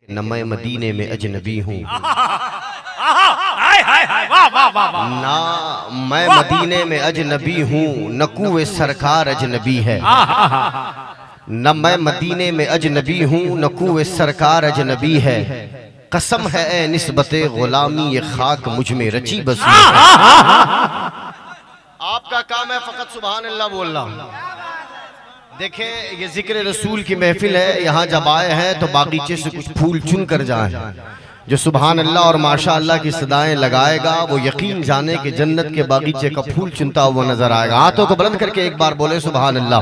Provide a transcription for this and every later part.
न मैं मदीने में अजनबी हूँ, ना मैं मदीने में अजनबी हूँ, न कुए सरकार अजनबी है। न मैं मदीने में अजनबी हूँ, न कुए सरकार अजनबी है। कसम है ए निस्बते गुलामी, ये खाक मुझ में रची बसी है। आपका काम है फकत सुभान अल्लाह बोलना। देखें, ये जिक्र रसूल की महफिल है, यहाँ जब आए हैं तो बागीचे से कुछ फूल चुन कर जाएं। जो सुभान अल्लाह और माशा अल्लाह की सदाएं लगाएगा वो यकीन जाने कि जन्नत के बागीचे का फूल चुनता हुआ नजर आएगा। हाथों को बुलंद करके एक बार बोले सुभान अल्लाह।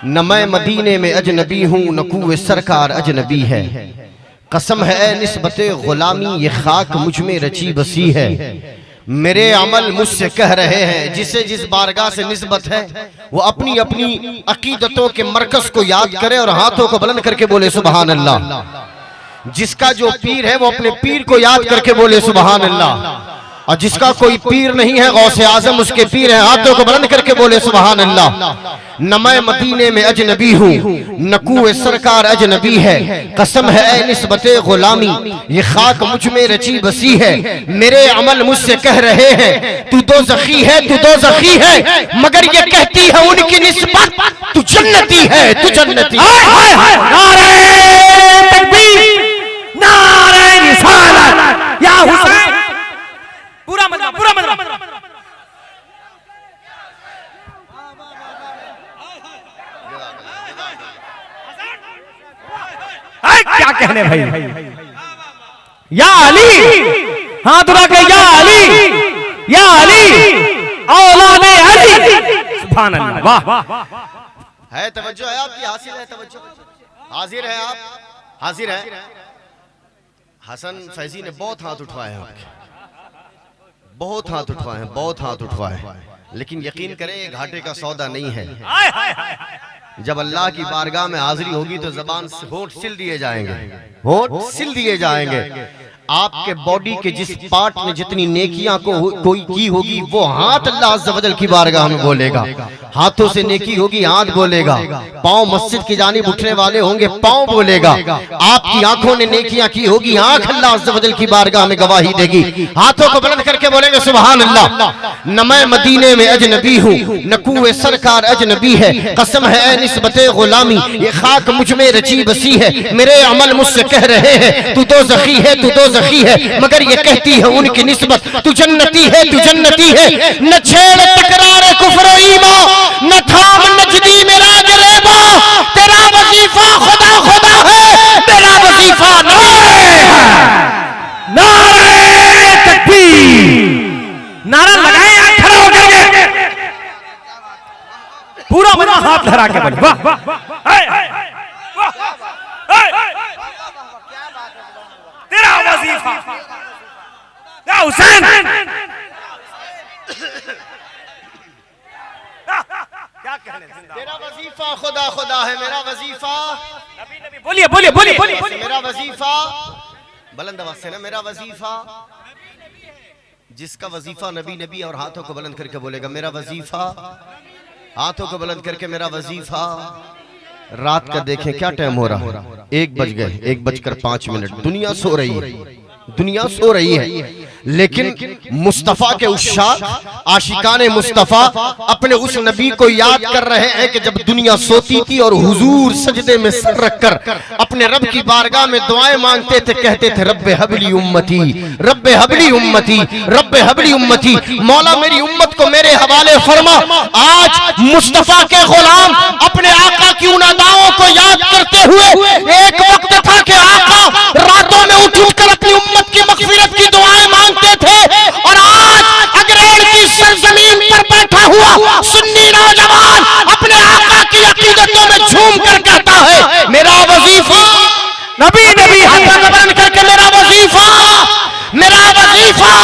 न मैं मदीने में अजनबी हूँ, न कुए सरकार अजनबी है। कसम है निस्बते गुलामी, ये खाक मुझ में रची बसी है। मेरे अमल मुझसे कह रहे हैं, जिसे जिस बारगाह से निस्बत है वो अपनी अपनी अकीदतों के मरकज को याद करे और हाथों को बुलंद करके बोले सुभान अल्लाह। जिसका जो पीर है वो अपने पीर को याद करके बोले सुभान अल्लाह, और जिसका कोई पीर नहीं है गौसे आजम उसके पीर है। हाथों को बुलंद करके बोले सुभान अल्लाह। न मैं मदीने में अजनबी हूँ, न कुए सरकार अजनबी है। कसम है निस्बते गुलामी, ये खाक मुझ में रची बसी है। मेरे अमल मुझसे कह रहे हैं तू दो ज़खी है, तू दो ज़खी है, मगर ये कहती है उनकी निस्बत तू जन्नती है, तू जन्नती है। नारे तकबीर, नारे रिसालत, या हुसैन। पूरा मजमा, पूरा मजमा। क्या कहने भाई, या अली, हाथ उठा के या अली, या अली, औलादे अली। सुभान अल्लाह, वाह। है तवज्जो है आपकी, हासिल है तवज्जो, हाजिर है आप, हाजिर है। हसन फैजी ने बहुत हाथ उठवाए हैं आपके, बहुत हाथ उठवाए हैं, बहुत हाथ उठवाए हैं, लेकिन यकीन करें ये घाटे का सौदा नहीं है। जब अल्लाह की बारगाह में हाजिरी होगी तो जबान से होठ सिल दिए जाएंगे, होठ सिल दिए जाएंगे। आपके बॉडी के जिस पार्ट में जितनी नेकियां को कोई की होगी वो हाथ अल्लाह अज़्ज़ व जल की बारगाह में बोलेगा। हाथों से नेकी होगी हाथ बोलेगा, पांव मस्जिद की जानिब उठने वाले होंगे पांव बोलेगा। आपकी आंखों ने नेकियां की होगी, आंख अल्लाह अज़्ज़ व जल की बारगाह में गवाही देगी। हाथों को बुलंद करके बोलेंगे सुभान अल्लाह। न मैं मदीने में अजनबी हूँ, न कुए सरकार अजनबी है। कसम है निस्बते गुलामी, ये खाक मुझ में रची बसी है। मेरे अमल मुझसे कह रहे हैं तू दो ज़खी है, तू दो ज़खी है, मगर ये कहती है उनकी निस्बत तू जन्नती है, तू जन्नती है। न छेड़ तकरार कुफ्र ईमान, न थाम नजदी मेरा जलेबा। तेरा वजीफा खुदा खुदा है, मेरा वजीफा नारे है। नारे तकबीर, नारा लगाए खड़े हो करके, पूरा मजा हाथ धरा के बोले वाह वाह। तेरा वजीफा या हुसैन, क्या कहने, मेरा वजीफा खुदा खुदा है, मेरा वजीफा नबी नबी। बोलिए बोलिए बोलिए बोलिए। मेरा वजीफा बुलंद आवाज से ना, मेरा वजीफा जिसका वजीफा नबी नबी, और हाथों को बुलंद करके बोलेगा मेरा वजीफा, हाथों को बुलंद करके मेरा वजीफा। रात का देखें क्या टाइम हो रहा है, 1 बज गए, 1:05। दुनिया सो रही है, दुनिया सो रही है, लेकिन मुस्तफा के उस्ताद आशिकाने मुस्तफा अपने उस नबी को याद कर रहे हैं कि जब दुनिया सोती थी और हुजूर सजदे में सर रखकर अपने रब की बारगाह में दुआएं मांगते थे, कहते थे रब्बे हबली उम्मती, रब्बे हबली उम्मती, रब्बे हबली उम्मती। मौला मेरी उम्मत को मेरे हवाले फरमा। आज मुस्तफा के गुलाम अपने आका की उन अदाओं को याद करते हुए, एक वक्त था कि आका रातों में उठ कर अपनी उम्मत की मग़फ़िरत की दुआएं मांगते थे, और आज अग्रेड की सरजमीन पर बैठा हुआ सुन्नी नौजवान अपने आका की अकीदतों में झूम कर कहता है मेरा वजीफा नबी नबी। हाथों को बुलंद करके मेरा वजीफा, मेरा वजीफा,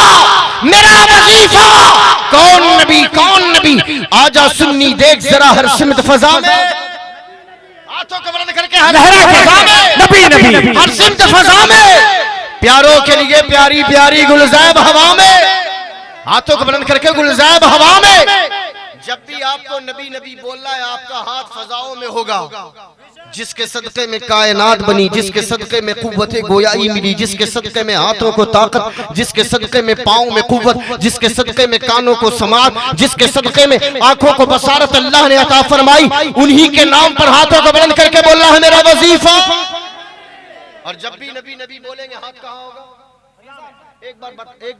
मेरा वजीफा। कौन नबी, कौन नबी, आजा सुन्नी देख जरा हर सिमत फजा में। हाथों को बुलंद करके हर फजा में, नबी नबी, हर सिमत फजा में, प्यारों के लिए प्यारी प्यारी गुलज़ैब हवा में। हाथों को बुलंद करके गुलज़ैब हवा में। जब भी आपको नबी नबी बोलना है आपका हाथ फजाओं में होगा, जिसके सदक़े में कायनात बनी, जिसके सदक़े में कुव्वत गोयाई मिली, जिसके सदक़े में हाथों को ताकत, जिसके सदक़े में पाँव में कुव्वत, जिसके सदक़े में कानों को समात, जिसके सदक़े में आंखों को बसारत अल्लाह ने अता फरमाई, उन्हीं के नाम पर हाथों को बुलंद करके बोलना है मेरा वजीफा। और जब भी नबी नबी बोलेंगे हाथ कहाँ होगा? एक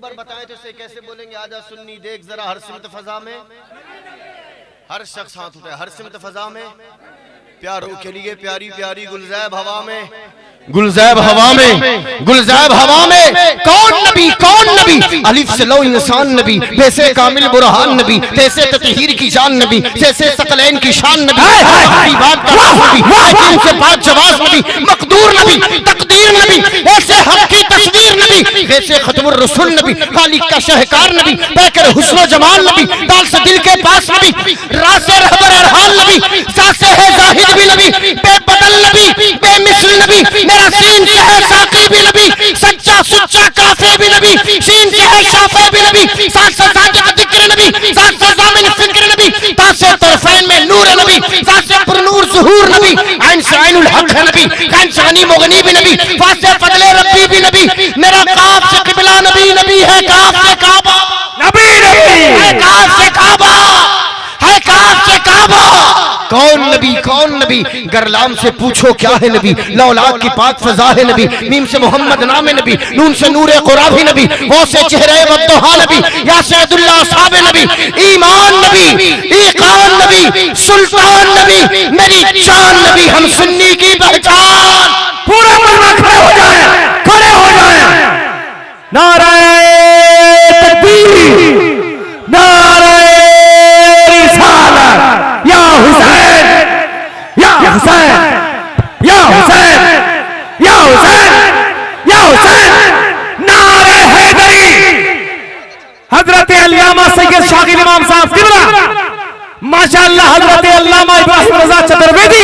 बार बताएं तो इसे कैसे बोलेंगे? आजा सुन्नी देख जरा हर सिमत फजा में, हर शख्स हाथ उठाए, हर सिमत फजा में, प्यारों के लिए प्यारी प्यारी गुलज़ैब हवा में, गुलज़ैब हवा में, गुलज़ैब हवा में। कौन नबी, कौन नबी? अलिफ से लो इंसान नबी, जैसे कामिल बुरहान नबी, जैसे ततहीर की जान नबी, जैसे सकलैन की शान नबी, बात का नबी, से बात जवाब नबी, मकदूर नबी, तकदीर नबी, ऐसे हक की तस्वीर नबी, जैसे खत्मुर रसूल नबी, खालिक का शहकार नबी, बैकर हुस्न जमाल नबी, दाल से दिल के पास नबी, रासे रहबर अरहान नबी, सासे है जाहिद भी नबी, बेबदल नबी, बेमिसल नबी, मेरा सीन से है साकी भी नबी, सच्चा सुच्चा काफे भी नबी, सीन से है शाफे भी नबी, साथ से सादिक जिक्र नबी, साथ से जामिन फिक्र नबी, साथ से तरफैन में नूर नबी, साथ से पुरनूर ज़ुहूर नबी, ऐन से ऐनुल हक है नबी, कैन से अनी मुगनी भी नबी, फास से फजले रब्बी भी नबी, मेरा काफ से क़िबला नबी, नबी है काफ से काबा, नबी है काफ से काबा, है काफ से काबा। कौन नबी, कौन नबी? गरलाम से पूछो क्या है नबी, लौलाद की पाक फजा है नबी, मीम से मोहम्मद नाम है नबी, नून से नूरे कुराबी नबी, वो से चेहरे वद्दुहा नबी, या से अब्दुल्ला साहब नबी, ईमान नबी, ईकान नबी, सुल्तान नबी, मेरी शान नबी, हम सुन्नी की पहचान। पूरा मजमा खड़े हो जाए, खड़े हो जाए। नारे तकबीर, नारे रिसालत, या हुसैन, या हुसैन, या हुसैन, या हुसैन, या हुसैन, नारे हैदरी। हजरत अल्लामा सैयद शागिर इमाम साहब किबला, माशाअल्लाह, हजरत अल्लामा इब्राहिम रजा चतुर्वेदी,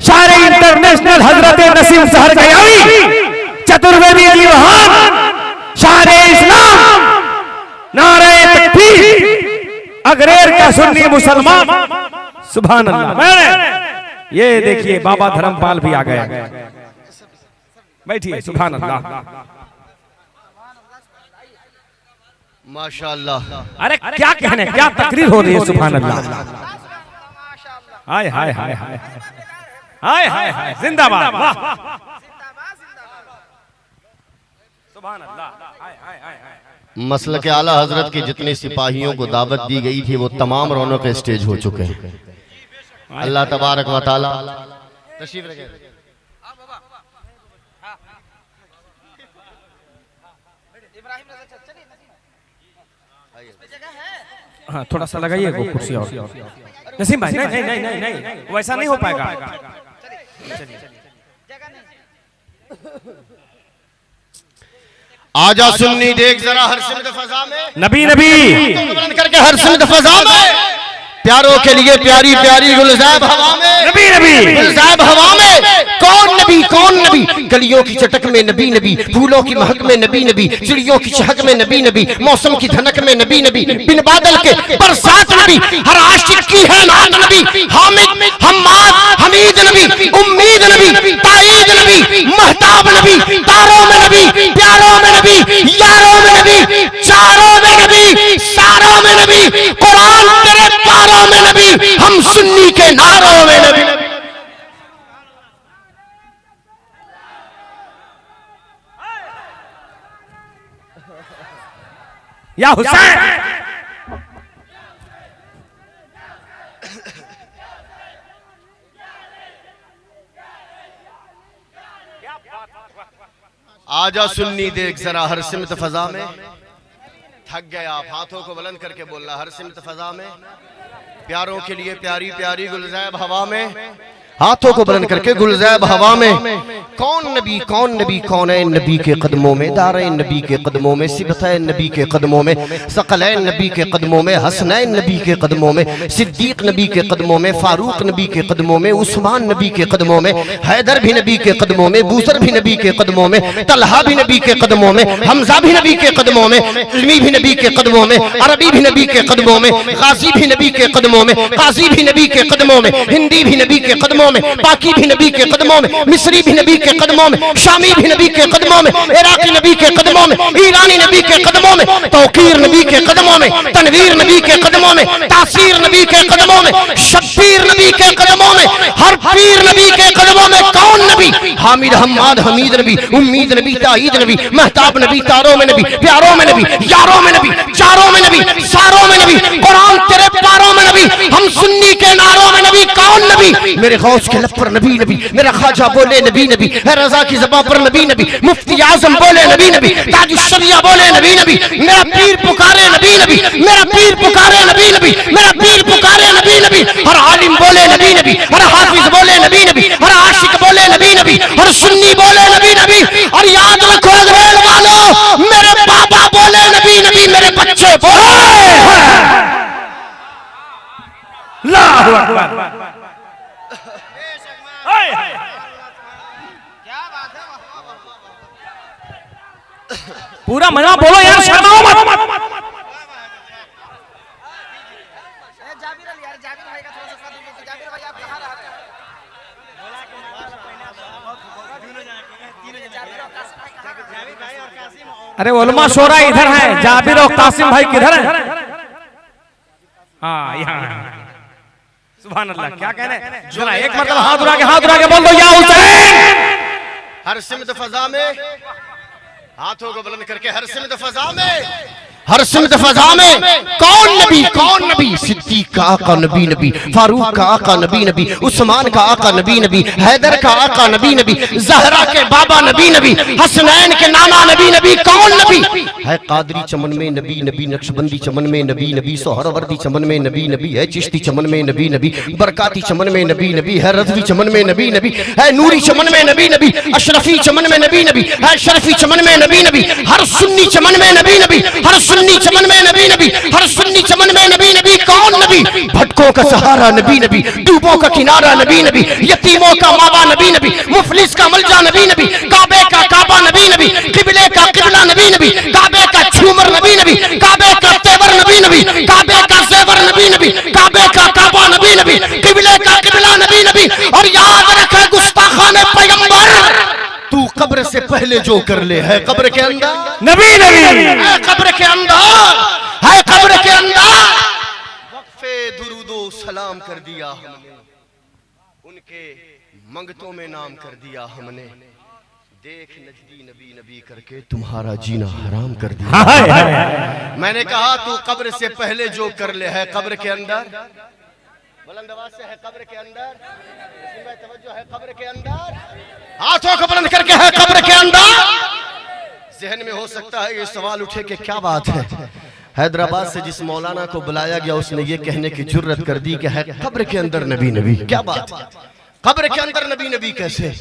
शायर इंटरनेशनल हजरत नसीम सहर गयावी, चतुर्वेदी अली वहाब, शायर इस्लाम, नारे तकबीर, अगरेर का सुन्नी मुसलमान, सुभान अल्लाह। ये देखिए बाबा धर्मपाल भी आ गए, बैठिए, सुभान अल्लाह। माशाअल्लाह। अरे क्या कहने, क्या तकरीर हो रही है, सुभान अल्लाह। हाय हाय हाय हाय हाय हाय हाय, जिंदाबाद, वाह, सुभान अल्लाह। हाय हाय हाय हाय। मसलक आला हजरत के जितने सिपाहियों को दावत दी गई थी वो तमाम रौनक स्टेज हो चुके हैं। अल्लाह तबारक व तआला तशरीफ रखें। हाँ, थोड़ा सा लगाइए वो कुर्सी और। नसीम भाई, नहीं नहीं नहीं नहीं, वैसा नहीं हो पाएगा। आजा सुन्नी देख जरा हर सिमत फजा में, नबी नबी बुलंद करके हर सिमत फजा में, प्यारों के लिए प्यारी प्यारी गुलज़ैब हवा में, नबी नबी, गुलज़ैब हवा में। कौन नबी, कौन नबी? गलियों की चटक में नबी नबी, फूलों की महक में नबी नबी, चिड़ियों की चहक में नबी नबी, मौसम की धनक में नबी नबी, बिन बादल के बरसात नबी, हर आशिक की है नात नबी, हामिद हम्माद हमीद नबी, उम्मीद नबी, ताईद नबी, महताब नबी, तारों में नबी, प्यारों में नबी, यारों में नबी, चारों में नबी, सारों में नबी, कुरान तेरे पारों में नबी, हम सुन्नी के नारों में नबी। या हुसैन, आजा सुन्नी देख जरा हर सिमत फजा में। थक गए आप, हाथों को बुलंद करके बोलना हर सिमत फजा में, प्यारों के लिए प्यारी प्यारी गुलज़ैब हवा में, हाथों को बुलंद करके गुलज़ैब हवा में। कौन नबी कौनैन नबी के कदमों में, दारैन नबी के कदमों में, सिबतैन नबी के कदमों में, सकलैन नबी के कदमों में, हसनैन नबी के कदमों में, सिद्दीक नबी के कदमों में, फारूक नबी के कदमों में, उस्मान नबी के कदमों में, हैदर भी नबी के कदमों में, बूसर भी नबी के कदमों में, तलहा भी नबी के कदमों में, हमजा भी नबी के कदमों में, इल्मी भी नबी के कदमों में, अरबी भी नबी के कदमों में, गाजी भी नबी के कदमों में, काजी भी नबी के कदमों में, हिंदी भी नबी के कदमों में, पाकी भी नबी के कदमों में, मिस्री भी नबी के कदमों में, शामी भी नबी के कदमों में, इराकी नबी के कदमों में, ईरानी नबी के कदमों में, तौकीर नबी के कदमों में, तनवीर नबी के कदमों में, तासीर नबी के कदमों में, शब्बीर नबी के कदमों में, हर पीर नबी के कदमों में। कौन नबी? हामिद हम्माद हमीद नबी, उम्मीद नबी, ताईद नबी, महताब नबी, तारों में नबी, प्यारों में नबी, यारों में नबी, चारों में नबी, सारों में नबी, कुरान तेरे पारों में नबी, हम सुन्नी के नारों में नबी। कौन नबी? मेरे गौस के लब पर नबी नबी, मेरा ख्वाजा बोले नबी नबी, है रजा की ज़बान पर नबी नबी, मुफ्ती आज़म बोले नबी नबी, ताज शरिया बोले नबी नबी, मेरा पीर पुकारे नबी नबी, मेरा पीर पुकारे नबी नबी, मेरा पीर पुकारे नबी नबी, हर आलिम बोले नबी नबी, हर हाफिज बोले नबी नबी, हर आशिक बोले नबी नबी, हर सुन्नी बोले नबी नबी। और याद रखो अजमेर वालों, मेरे बाबा बोले नबी नबी, मेरे बच्चे बोले। अल्लाहु अकबर। पूरा मजा बोलो यार, शर्माओ मत। अरे उलमा शोरा इधर है, जाबिर और कासिम भाई किधर है? हाँ यहाँ। सुभान अल्लाह, क्या कह रहे हैं? जरा एक मतलब हाथ उठा के बोल दो या हुसैन। हर सिमत फजा में हाथों को बुलंद करके, हर सिमत फजा में, हर सिमत फजा में कौन नबी? सिद्दीक का आका नबी नबी, फारूक का आका नबी नबी, उस्मान का आका नबी नबी, हैदर का आका नबी नबी, ज़हरा के बाबा नबी नबी, हसनैन के नाना नबी नबी। कौन नबी? है कादरी चमन में नबी नबी, नक्शबंदी चमन में नबी नबी, सोहरवर्दी चमन में नबी नबी, है चिश्ती चमन में नबी नबी, बरकाती चमन में नबी नबी, है रज़वी चमन में नबी नबी, है नूरी चमन में नबी नबी, अशरफी चमन में नबी नबी, है शरफी चमन में नबी नबी, हर सुन्नी चमन में नबी नबी, हर सुन्नी चमन में नबी नबी, हर सुन्नी चमन में नबी नबी। कौन नबी? भटकों का सहारा नबी नबी, डूबों का किनारा नबी नबी, यतीमों का मावा नबी नबी, मुफलिस का मलजा नबी नबी, काबे का काबा नबी नबी, किबले का किबला नबी नबी, काबे का झूमर नबी नबी, काबे का तेवर नबी नबी, काबे का ज़ेवर नबी नबी, काबे का काबा नबी नबी, किबले का किबला नबी नबी। और याद रखे गुस्ताखाने पैगंबर, तू कब्र से पहले जो कर ले है कब्र के अंदर नबी नबी, है कब्र के अंदर, है कब्र के अंदर। वक्फे दुरूदो सलाम कर दिया हमने, उनके मंगतों में नाम कर दिया हमने, देख नजदी नबी नबी करके तुम्हारा जीना हराम कर दिया। मैंने कहा तू कब्र से पहले जो कर ले है कब्र के अंदर, बुलंद आवाज से है कब्र के अंदर, तवज्जो है कब्र के अंदर, हाथों को बुलंद करके है कब्र के अंदर। जहन में हो सकता है ये सवाल उठे कि क्या बात है, हैदराबाद से जिस मौलाना को बुलाया गया उसने ये कहने की जुर्रत कर दी कि है कब्र के अंदर नबी नबी। क्या बात है, कब्र के अंदर नबी नबी कैसे?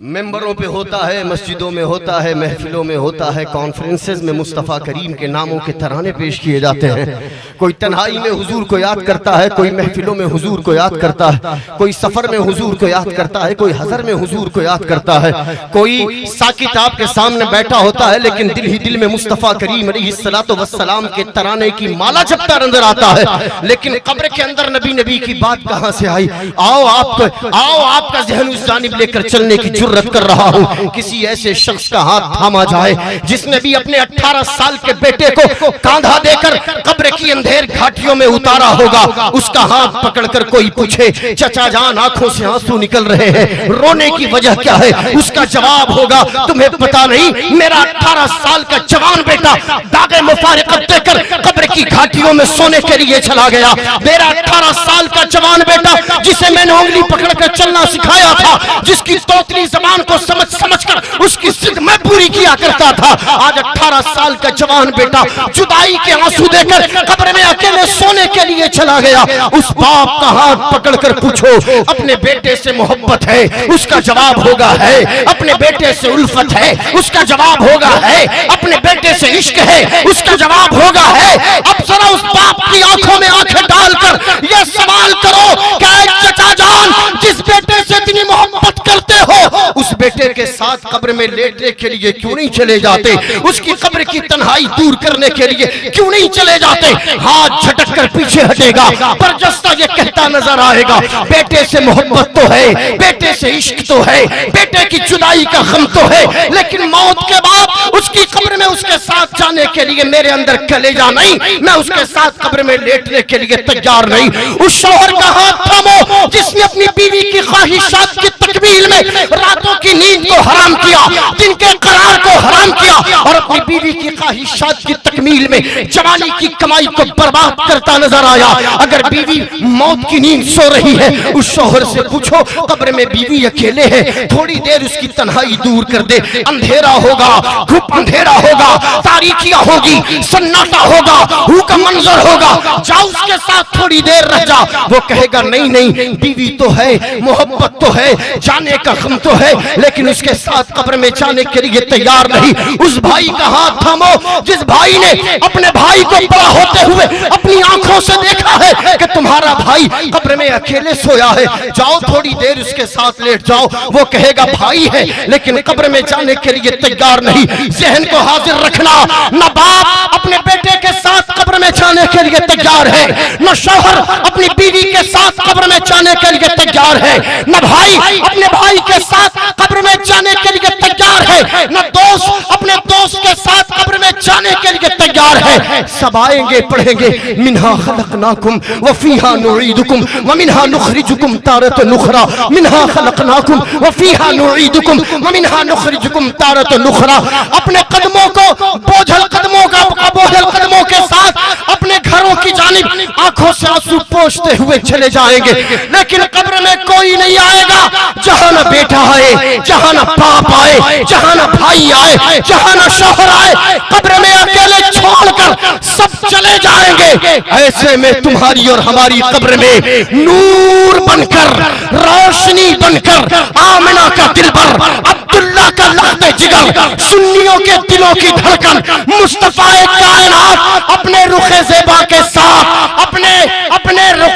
मेंबरों पे होता है, मस्जिदों में होता है, महफिलों में होता है, कॉन्फ्रेंसेस में मुस्तफ़ा करीम के नामों के तराने पेश किए जाते हैं। कोई तन्हाई में हुजूर को याद करता है, कोई महफिलों में हुजूर को याद करता है, कोई सफर में हुजूर को याद करता है, कोई हज़र में हुजूर को याद करता है, कोई साकित आपके सामने बैठा होता है लेकिन दिल ही दिल में मुस्तफ़ा करीम अलैहिस्सलातु वस्सलाम के तराने की माला जपता नजर आता है। लेकिन कब्र के अंदर नबी नबी की बात कहां से आई? आओ आपका ज़हन उस जानिब लेकर चलने की जुर्रत कर रहा हूं। किसी ऐसे शख्स का हाथ थामा जाए जिसने भी अपने 18 साल के बेटे को कांधा देकर कब्र की अंधेर घाटियों में उतारा होगा, उसका हाथ पकड़कर कोई पूछे चचा जान आंखों से आंसू निकल रहे हैं, रोने की वजह क्या है? उसका जवाब होगा तुम्हें पता नहीं, मेरा 18 साल का जवान बेटा दागे मुफारिकत देकर कब्र की घाटियों में सोने के लिए चला गया। मेरा 18 साल का जवान बेटा जिसे मैंने उंगली पकड़कर चलना सिखाया था, जिसकी तोतली जबान को समझ समझ कर उसकी जिद मैं पूरी किया करता था। आज 18 साल का जवान बेटा जुदाई के आंसू देकर कब्र में अकेले सोने के लिए चला गया। उस बाप का हाथ पकड़कर पूछो अपने बेटे से मोहब्बत है, उसका जवाब होगा है। अपने बेटे से उल्फत है, उसका जवाब होगा है। अपने बेटे से इश्क है, उसका जवाब होगा है। अब जरा उस बाप की आंखों में आंखें डालकर यह सवाल करो कि चचा जान जिस बेटे से इतनी मोहब्बत करते हो उस बेटे के साथ कब्र में लेटने के लिए क्यों नहीं चले जाते? उसकी कब्र की तन्हाई दूर करने के लिए क्यों नहीं चले जाते? हाथ झटक कर पीछे हटेगा, बरजस्ता ये कहता नजर आएगा बेटे से मोहब्बत तो है, बेटे से इश्क तो है, बेटे की जुदाई का गम तो है, लेकिन मौत के बाद उसकी कब्र में उसके साथ जाने के लिए मेरे अंदर कलेजा नहीं, मैं उसके साथ कब्र में लेटने के लिए तैयार नहीं। उस शौहर का हाथ थामो जिसने अपनी बीवी की ख्वाहिशात की तकमील में रातों की नींद को हराम किया, दिन के करार को हराम किया और अपनी बीवी की ख्वाहिशात की तकमील में जवानी की कमाई को बर्बाद करता नजर आया। अगर बीवी मौत की नींद सो रही है उस शौहर से पूछो कब्र में बीवी अकेले है, थोड़ी देर उसकी तन्हाई दूर कर दे। अंधेरा होगा, घुप अंधेरा होगा, तारीखियां होगी, सन्नाटा होगा, हू का मंजर होगा, जाओ उसके साथ थोड़ी देर रह जा। वो कहेगा नहीं नहीं बीवी तो है, मोहब्बत तो है, जाने का गम तो है, लेकिन उसके साथ कब्र में जाने के लिए तैयार नहीं। उस भाई का हाथ थामो जिस भाई ने अपने भाई को बड़ा होते हुए अपनी आंखों से देखा है कि तुम्हारा भाई कब्र में अकेले सोया है, जाओ थोड़ी देर उसके साथ लेट जाओ। वो कहेगा भाई है लेकिन कब्र में जाने के लिए तैयार नहीं। जहन को हाजिर रखना, न बाप अपने बेटे के साथ कब्र में जाने के लिए तैयार है, न शौहर अपनी बीवी के साथ कब्र में जाने के लिए तैयार है, न भाई अपने भाई के साथ कब्र में जाने के लिए तैयार है, न दोस्त अपने दोस्त के साथ कब्र में जाने के लिए तैयार है। सब आएंगे पढ़ेंगे मिन्हा खलकनाकुम व फीहा नुईदुकुम व मिन्हा नुखरिजुकुम तारतन उखरा, मिन्हा खलकनाकुम व फीहा नुईदुकुम व मिन्हा नुखरिजुकुम तारतन उखरा। अपने कदमों को बोझल कदमों के साथ अपने घरों की जानिब आंखों से आंसू पोंछते हुए चले जाएंगे, लेकिन कब्र में कोई नहीं आएगा जहां न बेटा आए, जहां न बाप आए, जहां न भाई आए, जहां न शौहर आए, कब्र में अकेले छोड़कर सब चले जाएंगे। ऐसे में तुम्हारी और हमारी कब्र में नूर बनकर, रोशनी बनकर, आमिना का दिलबर, अब्दुल्ला का लख्त जिगर, सुन्नियों के दिलों की धड़कन, मुस्तफाए कायनात अपने रुखे ज़ेबा के साथ, अपने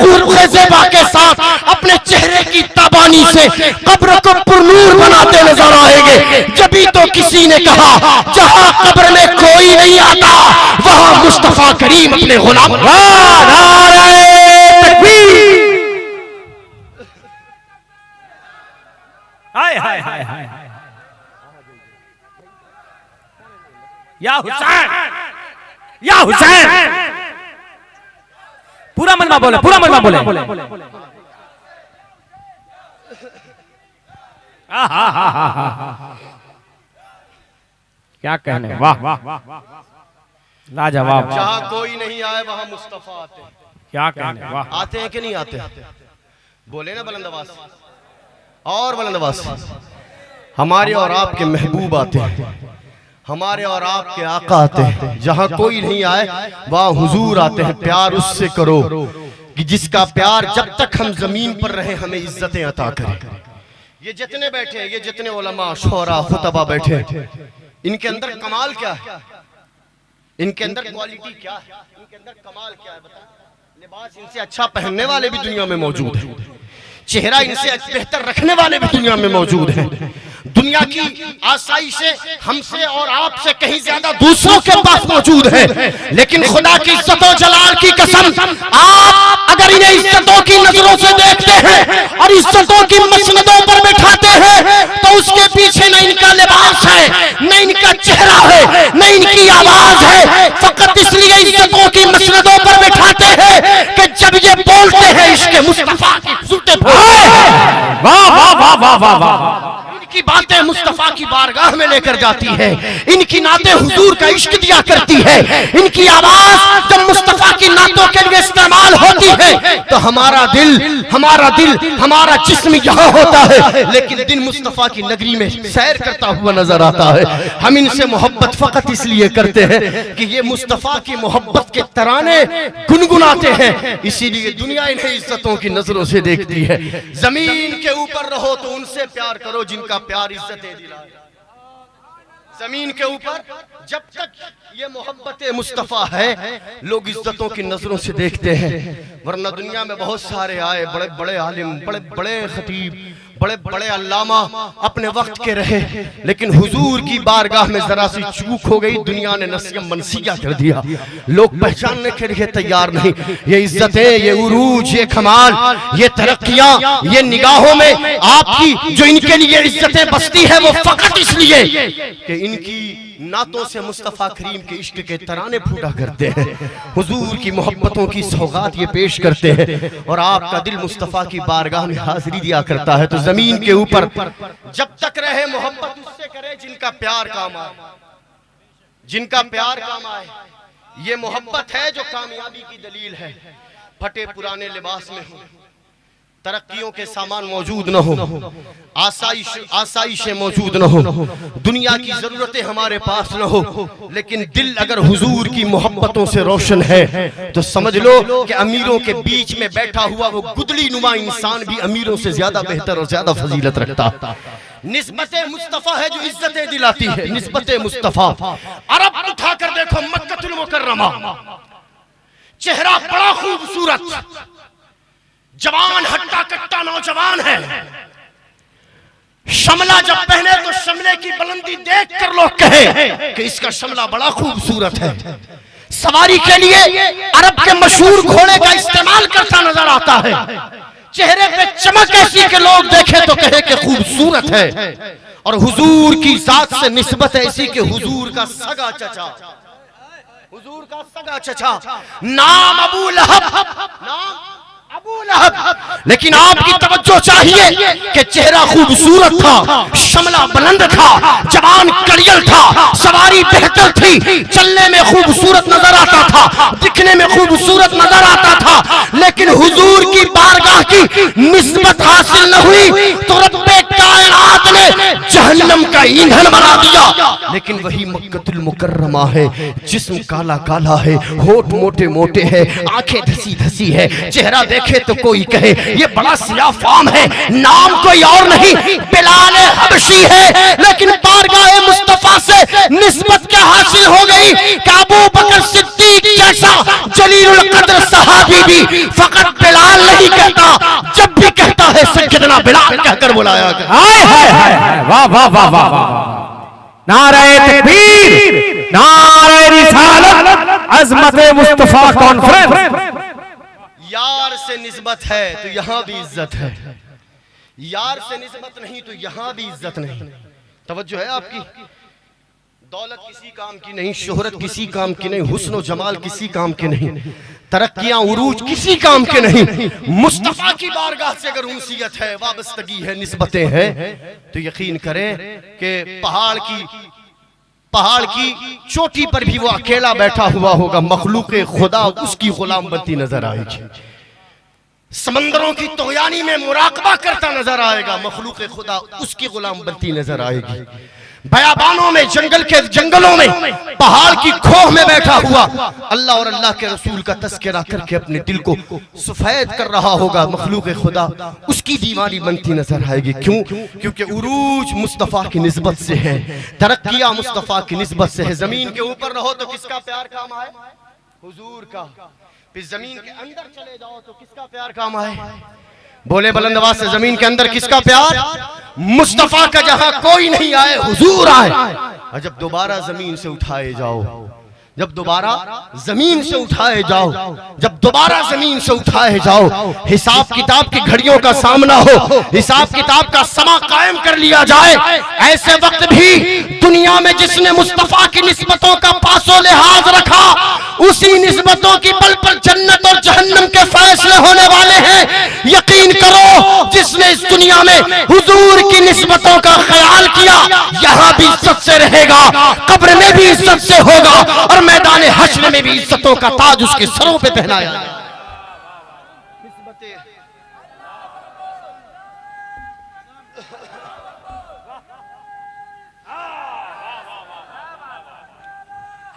रुखे ज़ेबा के साथ, अपने चेहरे की ताबानी से कब्र को पुरनूर बनाते नजर आएंगे। जभी तो किसी ने कहा जहां कब्र में कोई नहीं आता वहां मुस्तफा करीम अपने गुलाम। हाय हाय हाय हाय या हुसैन, या हुसैन, पूरा मलमा बोले, पूरा मलमा बोले। क्या कहने, वाह लाजवाब। जहां कोई नहीं आए वहां मुस्तफा आते हैं। क्या कहने, वाह। आते हैं कि नहीं आते? बोले ना बुलंद आवाज और बुलंद आवाज। हमारे और आपके महबूब आते हैं, हमारे और आपके आका आते हैं। जहां कोई नहीं आए वहां हुजूर आते हैं। प्यार उससे करो कि जिसका प्यार जब तक हम जमीन पर रहे हमें इज्जतें अता करे। ये जितने बैठे, ये जितने उलमा, शोरा, खुतबा बैठे, इनके अंदर कमाल क्या है? इनके अंदर क्वालिटी क्या है? इनके अंदर कमाल क्या है? बता। लिबास इनसे अच्छा पहनने वाले भी दुनिया में मौजूद है, चेहरा इनसे बेहतर रखने वाले भी दुनिया में मौजूद हैं। दुनिया की आसाइशें हमसे और आपसे कहीं ज्यादा दूसरों के पास मौजूद है, लेकिन खुदा की इज्जतों जलाल की कसम, आप अगर इन्हें इज्जतों की नजरों से देखते हैं और इज्जतों की मसनदों पर बैठाते हैं तो उसके पीछे न इनका लिबास है, न इनका चेहरा है, न इनकी आवाज है। फकत इसलिए इज्जतों की मसनदों पर बैठाते हैं कि जब ये बोलते हैं इश्क़ मुस्तफा की जुल्फ़े वाह वाह वाह वाह वाह वाह। इनकी बातें मुस्तफा की बारगाह में लेकर जाती है, इनकी नातें हुजूर का इश्क दिया करती है, इनकी आवाज जब मुस्तफा की नातों के लिए इस्तेमाल होती है तो हमारा दिल हमारा जिस्म यहाँ होता है, लेकिन दिन मुस्तफा की नगरी में सैर करता हुआ नजर आता है। हम इनसे मोहब्बत फकत इसलिए करते हैं कि ये मुस्तफा की मोहब्बत के तराने गुनगुनाते हैं, इसीलिए दुनिया इन्हें इज्जतों की नजरों से देखती है। जमीन के ऊपर रहो तो उनसे प्यार करो जिनका प्यार इज्जतें दिलाए। जमीन के ऊपर जब तक ये मोहब्बत मुस्तफा है लोग इज्जतों की नजरों से देखते हैं, वरना दुनिया में बहुत सारे आए, बड़े बड़े आलिम, बड़े बड़े खतीब, बड़े बड़े अल्लामा अपने वक्त के रहे, लेकिन हुजूर की बारगाह में जरा सी चूक हो गई, दुनिया ने नसीम मनसिया कर दिया, लोग पहचानने के लिए तैयार नहीं। ये इज्जतें, ये उरूज, ये कमाल, ये तरक्कियां, ये निगाहों में आपकी जो इनके लिए इज्जतें बसती है वो फकत इसलिए कि इनकी नातों से मुस्तफा करीम के इश्क के तराने फूटा करते हैं, हुजूर की मोहब्बतों की सौगात ये पेश करते हैं, और आपका दिल मुस्तफा की बारगाह में हाजिरी दिया करता है। तो जमीन के ऊपर जब तक रहे मोहब्बत उससे करे जिनका प्यार काम आए, जिनका प्यार काम आए। ये मोहब्बत है जो कामयाबी की दलील है। फटे पुराने लिबास में हो, तरक्कियों के सामान मौजूद न हो, आसाइशें मौजूद न हो, दुनिया की जरूरतें हमारे पास न हो, लेकिन दिल अगर हुजूर की मोहब्बतों से रोशन है तो समझ लो कि अमीरों के बीच में बैठा हुआ वो गुदली नुमा इंसान भी अमीरों से ज्यादा बेहतर और ज्यादा फजीलत रखता। निस्बते मुस्तफा है जो इज्जतें दिलाती है, निस्बते मुस्तफा। अरब उठाकर देखो मक्कतुल मुकर्रमा, चेहरा बड़ा खूबसूरत, जवान हट्टा कट्टा नौजवान है, शमला जब पहने तो शमले की बुलंदी देखकर लोग कहे कि इसका शमला बड़ा खूबसूरत है। सवारी के लिए अरब के मशहूर घोड़े का इस्तेमाल करता नजर आता है, चेहरे पे चमक ऐसी के लोग देखे तो कहे कि खूबसूरत है। और हुजूर की जात से निस्बत ऐसी कि हुजूर का सगा चचा, हुजूर का सगा चचा, नाम अबू लहब, नाम अबू लहब, लेकिन आपकी तवज्जो चाहिए कि चेहरा खूबसूरत था, शमला बुलंद था, जवान कड़ियल था, सवारी बेहतर थी, चलने में खूबसूरत नजर आता था, दिखने में खूबसूरत नजर आता था, लेकिन हुजूर की बारगाह की निस्बत हासिल न हुई तो रब्बे कायनात ने जहन्नम का ईंधन बना दिया। लेकिन वही मक्कतुल मुकर्रमा है, जिस्म काला काला है, होठ मोटे मोटे है, आंखें धसी धसी है, चेहरा देखे तो कोई कहे ये बड़ा सियाफाम है, नाम कोई और नहीं बिलाल हबशी है, लेकिन बारगाह मुस्तफा से निस्बत क्या हासिल हो गई कि अबू बकर सिद्दीक जैसा जलीलुल कद्र सहाबी भी फकत बिलाल नहीं कहता, जब भी कहता है सैयदना बिलाल कहकर बुलाया गया। हाय हाय हाय, वाह वाह वाह वाह, नारे तकबीर, नारे रिसालत, अज़मत मुस्तफा कॉन्फ्रेंस। यार से निस्बत है तो यहाँ भी इज्जत है, यार से निस्बत नहीं तो यहाँ भी इज्जत नहीं। तवज्जो है आपकी? दौलत किसी काम की नहीं, शोहरत किसी काम की नहीं, हुस्न जमाल किसी काम के नहीं, तरक्कियां उरूज किसी काम के नहीं। मुस्तफा की बारगाह से अगर उनसियत है, वाबस्तगी है, निस्बतें हैं, तो यकीन करें कि पहाड़ की चोटी पर भी वो अकेला बैठा हुआ होगा, मखलूक खुदा उसकी गुलाम बनती नजर आएगी। समंदरों की तोयानी में मुराकबा करता नजर आएगा, मखलूक खुदा उसकी गुलाम बनती नजर आएगी। बयाबानों में, जंगलों में, पहाड़ की खोह में बैठा हुआ अल्लाह और अल्लाह के रसूल का तस्करा करके अपने दिल को सफेद कर रहा होगा, मखलूक खुदा उसकी दीवानी बनती नजर आएगी। क्यों? क्योंकि उरूज मुस्तफा की निस्बत से है, तरक्कियां मुस्तफा की निस्बत से है। जमीन के ऊपर रहो तो किसका प्यार काम आए? हुजूर का। फिर जमीन के अंदर चले जाओ तो किसका प्यार काम आए? बोले बुलंद आवाज से, जमीन के अंदर किसका प्यार? मुस्तफा का। जहां कोई नहीं आए हुजूर आए। और जब दोबारा जमीन से उठाए जाओ, जब दोबारा जमीन से उठाए जाओ, जब दोबारा जमीन से उठाए जाओ, हिसाब किताब की घड़ियों का सामना हो, हिसाब किताब का समा कायम कर लिया जाए, ऐसे वक्त भी दुनिया में जिसने मुस्तफा की निस्बतों का पासो लिहाज रखा, उसी निस्बतों की बल पर जन्नत और जहन्नम के फैसले होने वाले हैं। यकीन करो, जिसने इस दुनिया में हुजूर की निस्बतों का ख्याल किया, यहां भी इज्जत से रहेगा, कब्र में भी इज्जत से होगा, और मैदान हश्र में भी इज्जतों का ताज उसके सरों पे पहनाया जाएगा।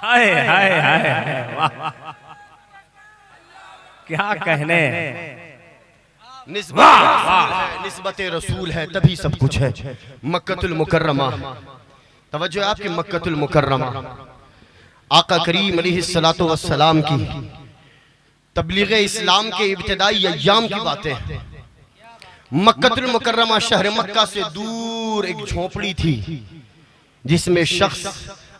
हाय हाय हाय, वाह, क्या कहने। निस्बत रसूल है तभी सब कुछ है। मक्कतुल मुकर्रमा, तवज्जो है आपकी, मक्कतुल मुकर्रमा आका करीम अलैहिस्सलातु वस्सलाम की तबलीग इस्लाम के इब्तिदाई अय्याम की बातें हैं। मक्कतुल मुकर्रमा शहर मक्का से दूर एक झोपड़ी थी, जिसमें शख्स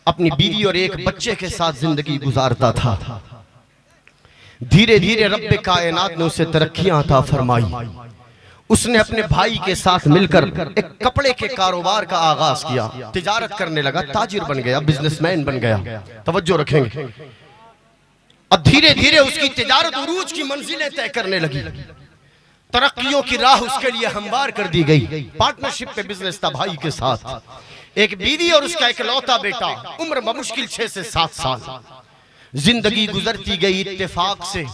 अपनी बीवी और एक बच्चे के साथ जिंदगी गुजारता था। धीरे धीरे रब्बे कायनात ने उसे तरक्कियां अता फरमाई। उसने अपने भाई के साथ मिलकर एक कपड़े के कारोबार का आगाज किया, तिजारत करने लगा, ताजिर बन गया, बिजनेसमैन बन गया। तवज्जो रखेंगे। अब धीरे धीरे उसकी तिजारत उरूज की मंजिलें तय करने लगी, तरक्कियों की राह उसके लिए हमवार कर दी गई। पार्टनरशिप पे बिजनेस था भाई के साथ, एक बीवी और उसका इकलौता बेटा, उम्र बमुश्किल 6 से 7 साल। जिंदगी गुजरती गई इत्तेफाक से।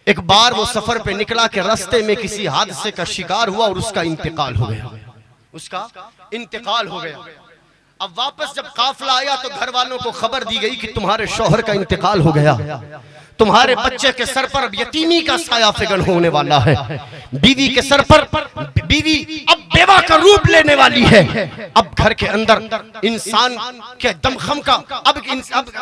एक बार वो सफर पे निकला कि रास्ते में किसी हादसे का शिकार हुआ और उसका इंतकाल हो गया। उसका इंतकाल हो गया। अब वापस जब काफिला आया तो घर वालों को खबर दी गई कि तुम्हारे शौहर का इंतकाल हो गया, तुम्हारे बच्चे के सर पर अब यतीमी का साया फिगन होने वाला है, बीवी के सर पर बीवी अब बेवा का रूप लेने वाली है। अब घर के अंदर इंसान के दमखम का अब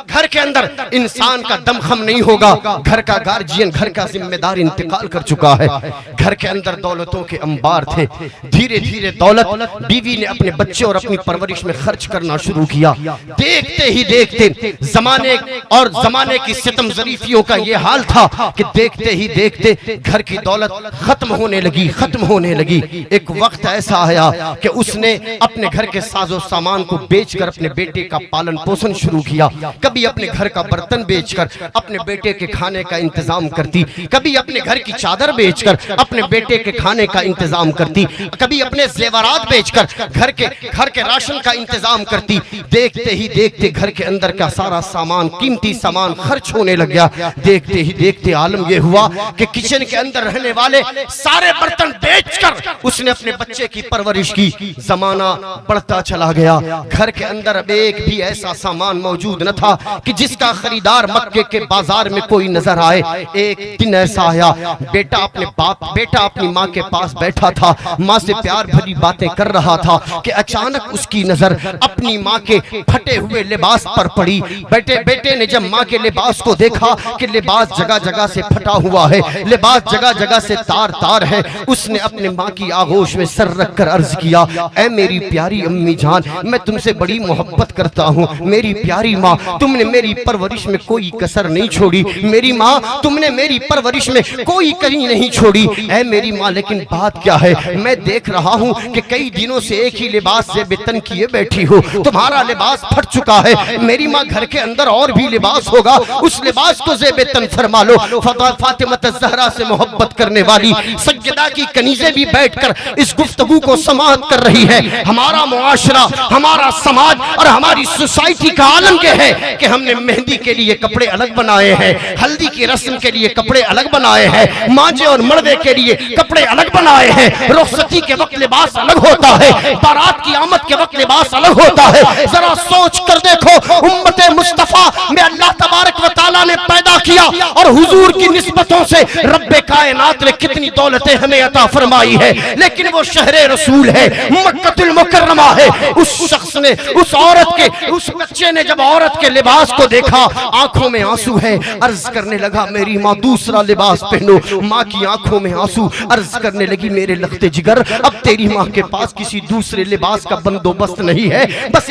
घर के अंदर इंसान का दमखम नहीं होगा। घर का गार्जियन, घर का जिम्मेदार इंतकाल कर चुका है। घर के अंदर दौलतों के अंबार थे। धीरे धीरे दौलत बीवी ने अपने बच्चे और अपनी परवरिश में खर्च करना शुरू किया। देखते ही देखते जमाने की सितम ज़रीफियों का ये हाल था कि देखते ही देखते घर की दौलत खत्म होने लगी। एक वक्त ऐसा आया कि उसने अपने घर के साजो सामान को बेचकर अपने बेटे का पालन पोषण शुरू किया। कभी अपने घर का बर्तन बेचकर अपने बेटे के खाने का इंतजाम करती, कभी अपने घर की चादर बेचकर अपने बेटे के खाने का इंतजाम करती, कभी अपने जेवरात बेचकर घर के राशन का इंतजाम करती। देखते ही देखते घर के अंदर का सारा सामान, कीमती सामान खर्च होने लग गया। देखते ही देखते आलम यह हुआ कि किचन के अंदर रहने वाले सारे बर्तन बेचकर उसने अपने बच्चे की परवरिश की। जमाना बढ़ता चला गया। घर के अंदर अब एक भी ऐसा सामान मौजूद न था कि जिसका खरीदार मक्के के बाजार में कोई नजर आए। एक दिन ऐसा आया, बेटा अपनी माँ के पास बैठा था, माँ से प्यार भरी बातें कर रहा था कि अचानक उसकी नजर अपनी माँ के फटे हुए लिबास पर पड़ी। बेटे ने जब माँ के लिबास को देखा कि लिबास जगह जगह से फटा हुआ है, लिबास जगह जगह से तार है, उसने अपने माँ की आगोश में सर रखकर अर्ज किया, ऐ मेरी प्यारी अम्मी जान, मैं तुमसे बड़ी मोहब्बत करता हूँ। मेरी प्यारी माँ, तुमने मेरी परवरिश में कोई कसर नहीं छोड़ी। मेरी माँ, तुमने मेरी परवरिश में कोई कमी नहीं छोड़ी। ऐ मेरी माँ, लेकिन बात क्या है, मैं देख रहा हूँ कि कई दिनों से एक ही लिबास से बेतन किए बैठी हो, तुम्हारा लिबास फट चुका है। मेरी माँ, घर के अंदर और भी लिबास होगा, उस लिबास को ज़ेबेतन फरमा लो। फातिमा ज़हरा से मोहब्बत करने वाली सज्जदा की कनीज़ें भी बैठकर इस गुफ्तगू को समाअत कर रही है। हमारा मुआशरा, हमारा समाज और हमारी सोसाइटी का आलम यह है कि हमने मेहंदी के लिए कपड़े अलग बनाए हैं, हल्दी की रस्म के लिए कपड़े अलग बनाए हैं, मांझे और मड़वे के लिए कपड़े अलग बनाए हैं। रुखसती के वक्त लिबास अलग होता है, बारात की आमद के वक्त लिबास अलग होता है। जरा सोच कर देखो, उम्मत मुस्तफा में अल्लाह तबारक व तआला ने पैदा किया और हुजूर की निस्बतों से रब्बे कायनात ने कितनी दौलतें हमें अता फरमाई है, लेकिन वो शहरे रसूल है, मक्कतुल मुकर्रमा है। उस शख्स ने, उस औरत के, उस बच्चे ने जब औरत के लिबास को देखा, आंखों में आंसू है, अर्ज करने लगा, मेरी माँ दूसरा लिबास पहनो। माँ की आंखों में आंसू, अर्ज करने लगी, मेरे लख्ते जिगर, अब तेरी माँ के पास किसी दूसरे लिबास का बंदोबस्त नहीं है, बस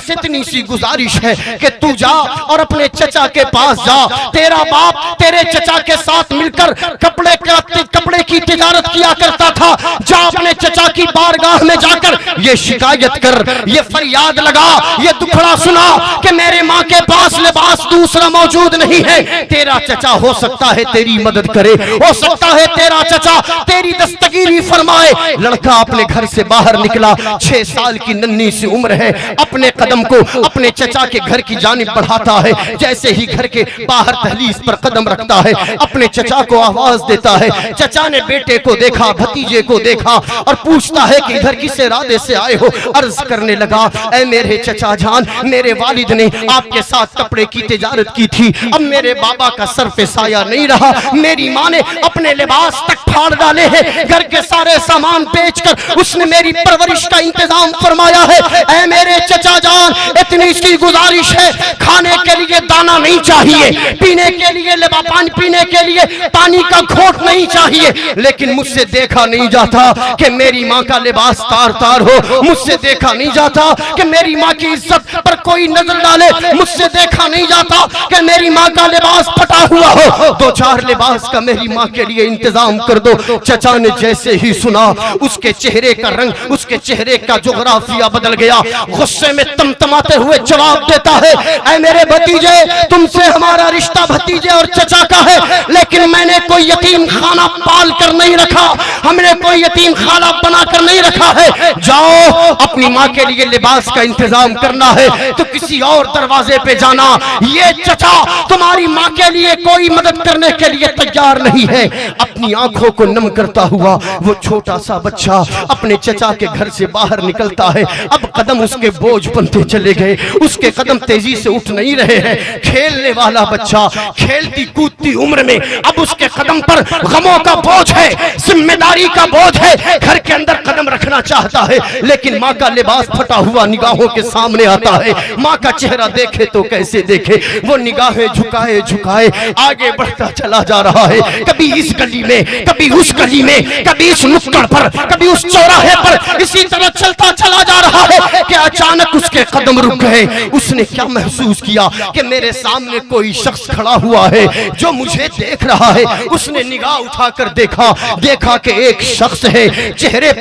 इतनी सी गुजारिश है कि तू जा और अपने चचा के पास जा, तेरा बाप तेरे चचा के साथ मिलकर कपड़े की तिजारत किया करता था, जा अपने चचा की बारगाह में जाकर ये शिकायत कर, ये फरियाद लगा, ये दुखड़ा सुना कि मेरे माँ के पास लिबास दूसरा मौजूद नहीं है। तेरा चचा हो सकता है तेरी मदद करे, हो सकता है तेरा चचा तेरी दस्तगीरी फरमाए। लड़का अपने घर से बाहर निकला, 6 साल की नन्ही सी उम्र है, अपने कदम को अपने चचा के घर की जानिब बढ़ाता है। जैसे ही घर के बाहर दहलीज पर कदम रखता है, अपने चचा को आवाज देता है। चचा ने बेटे को देखा, भतीजे को देखा और पूछता है कि इधर किस इरादे से आए हो। अर्ज करने लगा, ऐ मेरे चचा जान, मेरे वालिद ने आपके साथ कपड़े की तिजारत की थी, अब मेरे बाबा का सर पे साया नहीं रहा, मेरी माँ ने अपने लिबास तक फाड़ डाले हैं, घर के सारे सामान बेचकर उसने मेरी परवरिश का इंतजाम फरमाया है। ऐ मेरे चचा जान, इतनी सी गुजारिश है, खाने के लिए दाना नहीं चाहिए, पीने के लिए पानी पीने के लिए पानी का घोट नहीं चाहिए, लेकिन मुझसे देखा नहीं जाता कि मेरी माँ का लिबास तार तार हो, मुझसे देखा नहीं जाता कि मेरी माँ की इज्जत पर कोई नजर डाले, मुझसे देखा नहीं जाता कि मेरी माँ का लिबास फटा हुआ हो, 2-4 लिबास का मेरी माँ के लिए इंतजाम कर दो। चचा ने जैसे ही सुना, उसके चेहरे का रंग, उसके चेहरे का जोग्राफिया बदल गया। गुस्से में तमतमाते हुए जवाब देता है, ऐ मेरे भतीजे, तुमसे हमारा रिश्ता भतीजे और चचा का है, लेकिन मैंने कोई यतीम खाना पाल कर नहीं रखा, हमने कोई यतीम खाना बना कर नहीं रखा है। जाओ, अपनी माँ के लिए लिबास का इंतजाम करना है तो किसी और दरवाजे पे जाना, ये चचा तुम्हारी माँ के लिए कोई मदद करने के लिए तैयार नहीं है। अपनी आंखों को नम करता हुआ वो छोटा सा बच्चा अपने चचा के घर से बाहर निकलता है। अब कदम उसके बोझ बनते चले गए, उसके कदम तेजी से उठ नहीं रहे हैं। खेलने वाला बच्चा खेलती कूदती उम्र में अब उसके कदम पर गमों का बोझ है, जिम्मेदारी का बोझ है, घर के अंदर कदम रखना चाहता है, लेकिन माँ का लिबास फटा हुआ निगाहों के सामने आता है। माँ का चेहरा देखे तो कैसे देखे, वो निगाहें झुकाए झुकाए आगे बढ़ता चला जा रहा है, कभी इस गली में, कभी उस गली में, कभी इस नुक्कड़ पर, कभी उस चौराहे पर, इसी तरह चलता चला जा रहा है कि अचानक उसके कदम रुक गए। उसने क्या महसूस किया कि मेरे सामने कोई शख्स खड़ा हुआ है जो मुझे देख रहा है। उसने निगाह उठाकर देखा कि एक शख्स है, चेहरे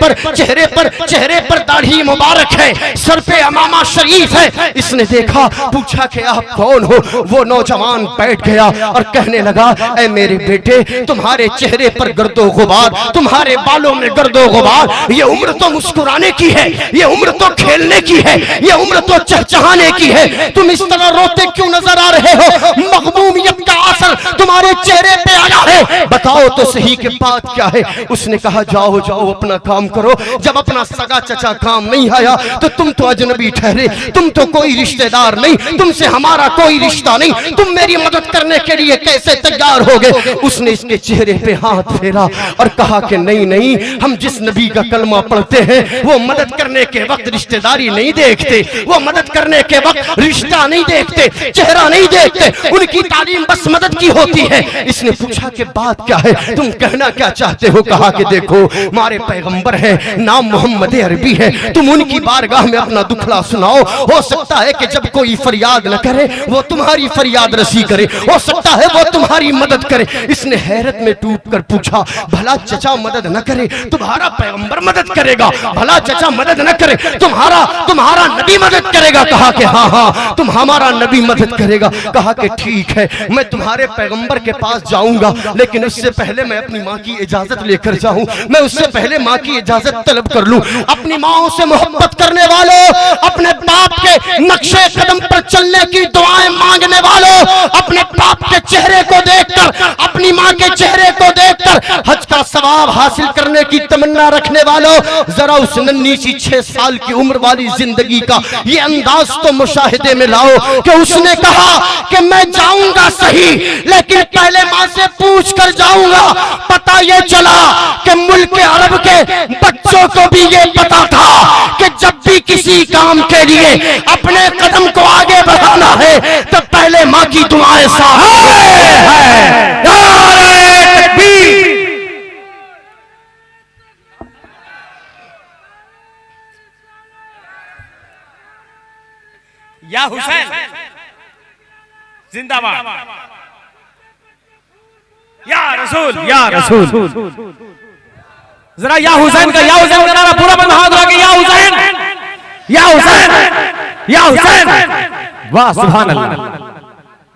पर दाढ़ी मुबारक है, सर पे अमामा शरीफ है। इसने देखा, पूछा कि आप कौन हो। वो नौजवान बैठ गया और कहने लगा, ऐ मेरे बेटे, तुम्हारे चेहरे पर गर्दो गुबार, तुम्हारे बालों में गर्दो गुबार, ये उम्र तो मुस्कुराने की है, ये उम्र तो खेलने की है, ये उम्र तो चहचहाने की है, तुम इस तरह रोते क्यों नजर आ रहे हो? मगमूमियत का असर तुम्हारे चेहरे पे आया है, बताओ तो सही कि बात क्या है। उसने कहा, जाओ जाओ अपना काम करो, जब अपना सगा चचा काम नहीं आया तो तुम तो अजनबी ठहरे, तुम तो कोई रिश्तेदार नहीं, तुमसे हमारा कोई रिश्ता नहीं, तुम मेरी मदद करने के लिए कैसे तैयार हो गए? उसने इसके चेहरे पे हाथ फेरा और कहा कि नहीं नहीं, हम जिस नबी का कलमा पढ़ते हैं वो मदद करने के वक्त रिश्तेदारी नहीं देखते, वो मदद करने के वक्त रिश्ता नहीं देखते, चेहरा नहीं देखते, उनकी तालीम बस मदद की होती है। इसने पूछा कि बात क्या है, तुम कहना क्या चाहते हो? कहा कि देखो, हमारे पैगंबर है, नाम मोहम्मद अरबी है, तुम उनकी बारगाह में अपना दुखड़ा सुनाओ, हो सकता है कि जब कोई फरियाद न करे वो तुम्हारी फरियाद रसी करे, हो सकता है वो तुम्हारी मदद करे। इसने हैरत में टूट कर पूछा, भला चचा मदद न करे तुम्हारा पैगंबर मदद करेगा? भला चचा मदद न करे तुम्हारा नबी मदद करेगा? कहा कि हाँ हाँ, तुम हमारा नबी मदद करेगा। कहा कि ठीक है, मैं तुम्हारे पैगंबर के पास जाऊंगा, लेकिन उससे पहले मैं अपनी माँ की इजाजत लेकर जाऊं, मैं उससे पहले माँ की इजाजत तलब कर लूं। अपनी माओ से मोहब्बत करने वालों, अपने बाप के नक्शे कदम पर चलने की दुआएं मांगने वालों, अपने बाप के चेहरे को देखकर, अपनी माँ के चेहरे को देखकर हज का सवाब हासिल करने की तमन्ना रखने वालों, जरा उस नन्ही सी 6 साल की उम्र वाली जिंदगी का ये अंदाज तो मुशाहिदे में लाओ कि उसने कहा कि मैं जाऊंगा सही, लेकिन पहले माँ से पूछ कर जाऊंगा। पता ये चला कि मुल्क अरब के बच्चों को भी ये पता था कि जब भी किसी काम के लिए अपने कदम को आगे बढ़ाना है तो पहले माँ की दुआएं साथ है। या हुसैन, जिंदाबाद। या रसूल, या रसूल। जरा या हुसैन का नारा पूरा बंद हाथ लगा के या हुसैन, या हुसैन, या हुसैन। वाह सुभान अल्लाह।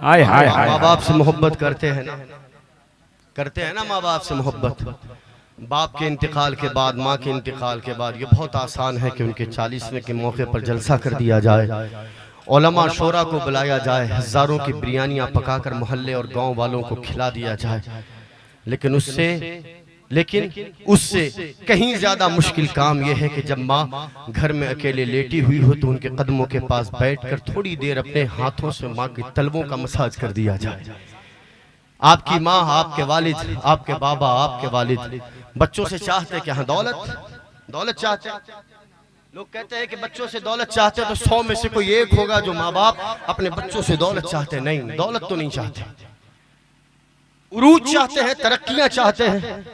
हाय हाय हाय। माँ बाप से मोहब्बत करते हैं ना माँ बाप से मोहब्बत। बाप के इंतकाल के बाद, माँ के इंतकाल के बाद ये बहुत आसान है कि उनके 40वें के मौके पर जलसा कर दिया जाए, उलमा शोरा को बुलाया जाए, हजारों की बिरयानियाँ पकाकर मोहल्ले और गांव वालों को खिला दिया जाए। लेकिन उससे कहीं ज्यादा मुश्किल काम यह है कि जब माँ घर में अकेले लेटी हुई हो तो उनके कदमों के पास बैठकर थोड़ी देर अपने हाथों से माँ के तलवों का मसाज कर दिया जाए। आपकी माँ, आपके वालिद, आपके बाबा, आपके वालिद बच्चों से चाहते क्या? दौलत चाहते। लोग कहते हैं कि बच्चों से दौलत चाहते तो 100 में से कोई एक होगा जो माँ बाप अपने बच्चों से दौलत चाहते। नहीं, दौलत तो नहीं चाहते, उरूज चाहते हैं, तरक्कियां चाहते हैं,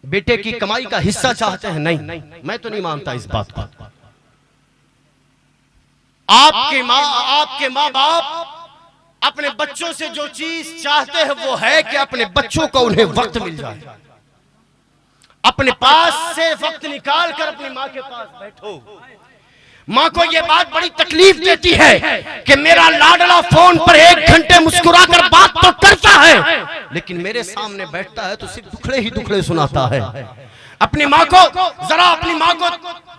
बेटे की कमाई का हिस्सा चाहते हैं। नहीं, मैं तो नहीं मानता इस बात को। आपके माँ बाप अपने बच्चों से जो चीज चाहते हैं वो है कि अपने बच्चों को उन्हें वक्त मिल जाए। अपने पास से वक्त निकाल कर अपनी माँ के पास बैठो। माँ को यह बात बड़ी तकलीफ देती है कि मेरा लाडला फोन पर 1 घंटे मुस्कुराकर बात तो करता है, लेकिन मेरे सामने बैठता है तो सिर्फ दुखड़े ही दुखड़े सुनाता है। अपनी माँ को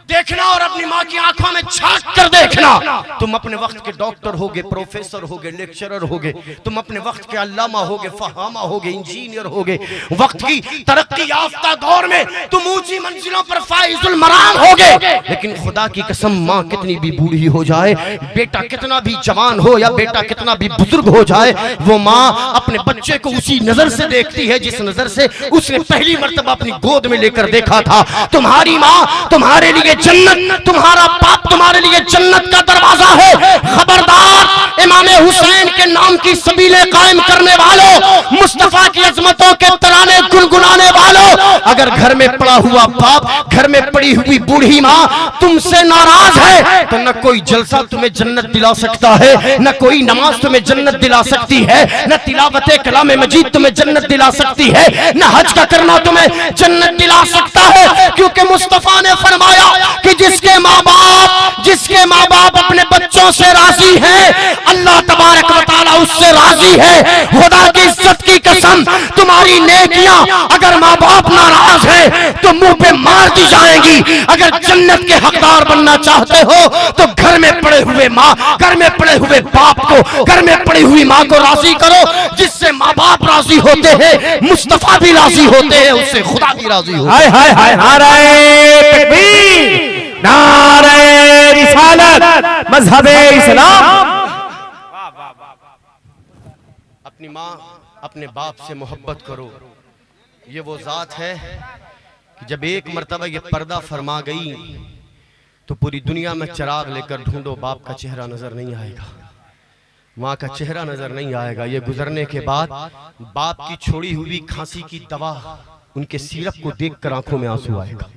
देखना और अपनी माँ की आंखों में झांक कर देखना। तुम अपने वक्त के डॉक्टर होगे, प्रोफेसर होगे, लेक्चरर होगे, तुम अपने वक्त के अल्लामा होगे, फहामा होगे, इंजीनियर होगे। वक्त की तरक्की याफ्ता दौर में तुम ऊंची मंजिलों पर फाइजुल मराम होगे। लेकिन खुदा की कसम, माँ कितनी भी बूढ़ी हो जाए, बेटा कितना भी जवान हो या बेटा कितना भी बुजुर्ग हो जाए, वो माँ अपने बच्चे को उसी नजर से देखती है जिस नजर से उसने पहली मर्तबा अपनी गोद में लेकर देखा था। तुम्हारी माँ तुम्हारे लिए जन्नत, तुम्हारा बाप तुम्हारे लिए जन्नत का दरवाजा है। खबरदार इमाम हुसैन के नाम की सबीलें कायम करने वालों, मुस्तफा की अजमतों के तराने गुनगुनाने वालों, अगर घर में पड़ा हुआ बाप, घर में पड़ी हुई बूढ़ी माँ तुमसे नाराज है तो न कोई जलसा तुम्हें जन्नत दिला सकता है, न कोई नमाज तुम्हें जन्नत दिला सकती है, न तिलावत कलाम मजीद तुम्हें जन्नत दिला सकती है, न हज का करना तुम्हें जन्नत दिला सकता है। क्योंकि मुस्तफा ने फरमाया कि जिसके माँ बाप अपने बच्चों से राजी हैं, अल्लाह तबारक व तआला उससे राजी है। खुदा की इज्जत की कसम, तुम्हारी नेकियां अगर माँ बाप नाराज है तो मुंह पे मार दी जाएंगी। अगर जन्नत के हकदार बनना चाहते हो तो घर में पड़े हुए माँ, घर में पड़े हुए बाप को, घर में पड़ी हुई माँ को राजी करो। जिससे माँ बाप राजी होते हैं, मुस्तफा भी राजी होते हैं, उससे खुदा भी राजी होता है। हाय हाय हाय। नारे तकबीर, नारे रिसालत, मजहबे इस्लाम। अपनी माँ, अपने बाप से मोहब्बत करो। ये वो जात है कि जब एक मर्तबा ये पर्दा फरमा गई तो पूरी दुनिया में चिराग लेकर ढूंढो, बाप का चेहरा नजर नहीं आएगा, माँ का चेहरा नजर नहीं आएगा। ये गुजरने के बाद बाप की छोड़ी हुई खांसी की दवा, उनके सिरप को देखकर आंखों में आंसू आएगा,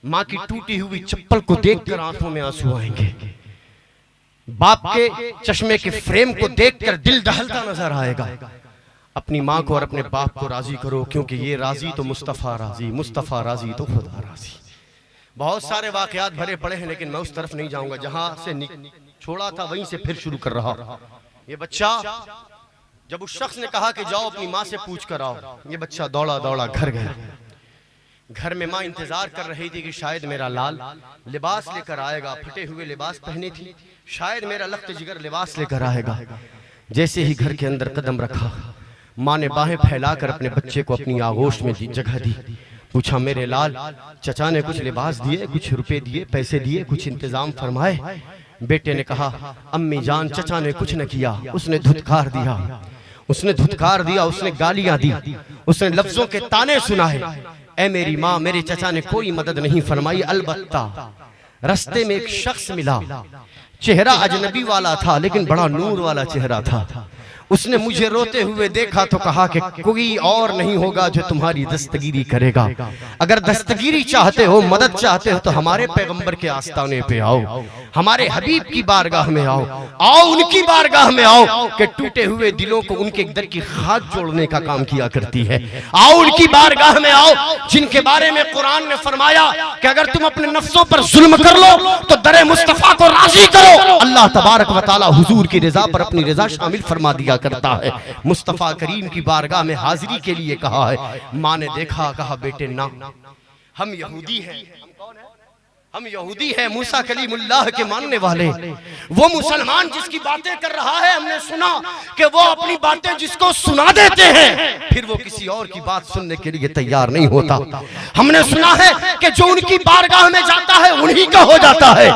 माँ की टूटी हुई चप्पल को देखकर आंखों में आंसू आएंगे, बाप के चश्मे के फ्रेम को देखकर दिल दहलता नजर आएगा। अपनी माँ को और अपने बाप को राजी करो, क्योंकि ये राजी तो मुस्तफा राजी, मुस्तफा राजी तो खुदा राजी। बहुत सारे वाकयात भरे पड़े हैं, लेकिन मैं उस तरफ नहीं जाऊंगा। जहां से छोड़ा था वहीं से फिर शुरू कर रहा। ये बच्चा, जब उस शख्स ने कहा कि जाओ अपनी माँ से पूछ कर आओ, ये बच्चा दौड़ा दौड़ा घर गया। घर में माँ इंतजार कर रही थी कि शायद मेरा लाल लिबास लेकर आएगा, फटे हुए लिबास पहने थी, शायद मेरा लख्त जिगर लिबास लेकर आएगा। जैसे ही घर के अंदर कदम रखा, माँ ने बाहें फैलाकर अपने बच्चे को अपनी आगोश में जगह दी। पूछा, मेरे लाल, चचा ने कुछ लिबास दिए, कुछ रुपए दिए, पैसे दिए, कुछ इंतजाम फरमाए? बेटे ने कहा, अम्मी जान, चचा ने कुछ न किया, उसने धुतकार दिया, उसने धुतकार दिया, उसने गालियां दी, उसने लफ्जों के ताने सुनाए। ऐ मेरी माँ, मेरे चचा ने कोई मदद नहीं फरमाई। अलबत्ता रास्ते में एक शख्स मिला, चेहरा अजनबी वाला था लेकिन बड़ा नूर वाला चेहरा था। उसने मुझे रोते हुए देखा तो कहा कि कोई और नहीं होगा जो तुम्हारी दस्तगीरी करेगा। अगर दस्तगीरी चाहते हो, मदद चाहते हो, तो हमारे पैगंबर के आस्ताने पे आओ, हमारे हबीब की बारगाह में आओ, उनकी बारगाह में आओ कि टूटे हुए दिलों को उनके दर की खाक जोड़ने का काम किया करती है। आओ उनकी बारगाह में आओ जिनके बारे में कुरान ने फरमाया कि अगर तुम अपने नफ्सों पर जुल्म कर लो तो दरे मुस्तफा को राजी करो। अल्लाह तबारक व तआला हुजूर की रजा पर अपनी रजा शामिल फरमा दिया करता है। मुस्तफा करीम की बारगाह में हाजिरी के लिए कहा है। माँ ने देखा, कहा बेटे ना, हम यहूदी हैं, हम यहूदी हैं, मूसा कलीमुल्लाह के मानने वाले। वो मुसलमान जिसकी बातें कर रहा है, हमने सुना कि वो अपनी बातें जिसको सुना देते हैं फिर वो किसी और की बात सुनने के लिए तैयार नहीं होता। हमने सुना है कि जो उनकी बारगाह में जाता है उन्हीं का हो जाता है।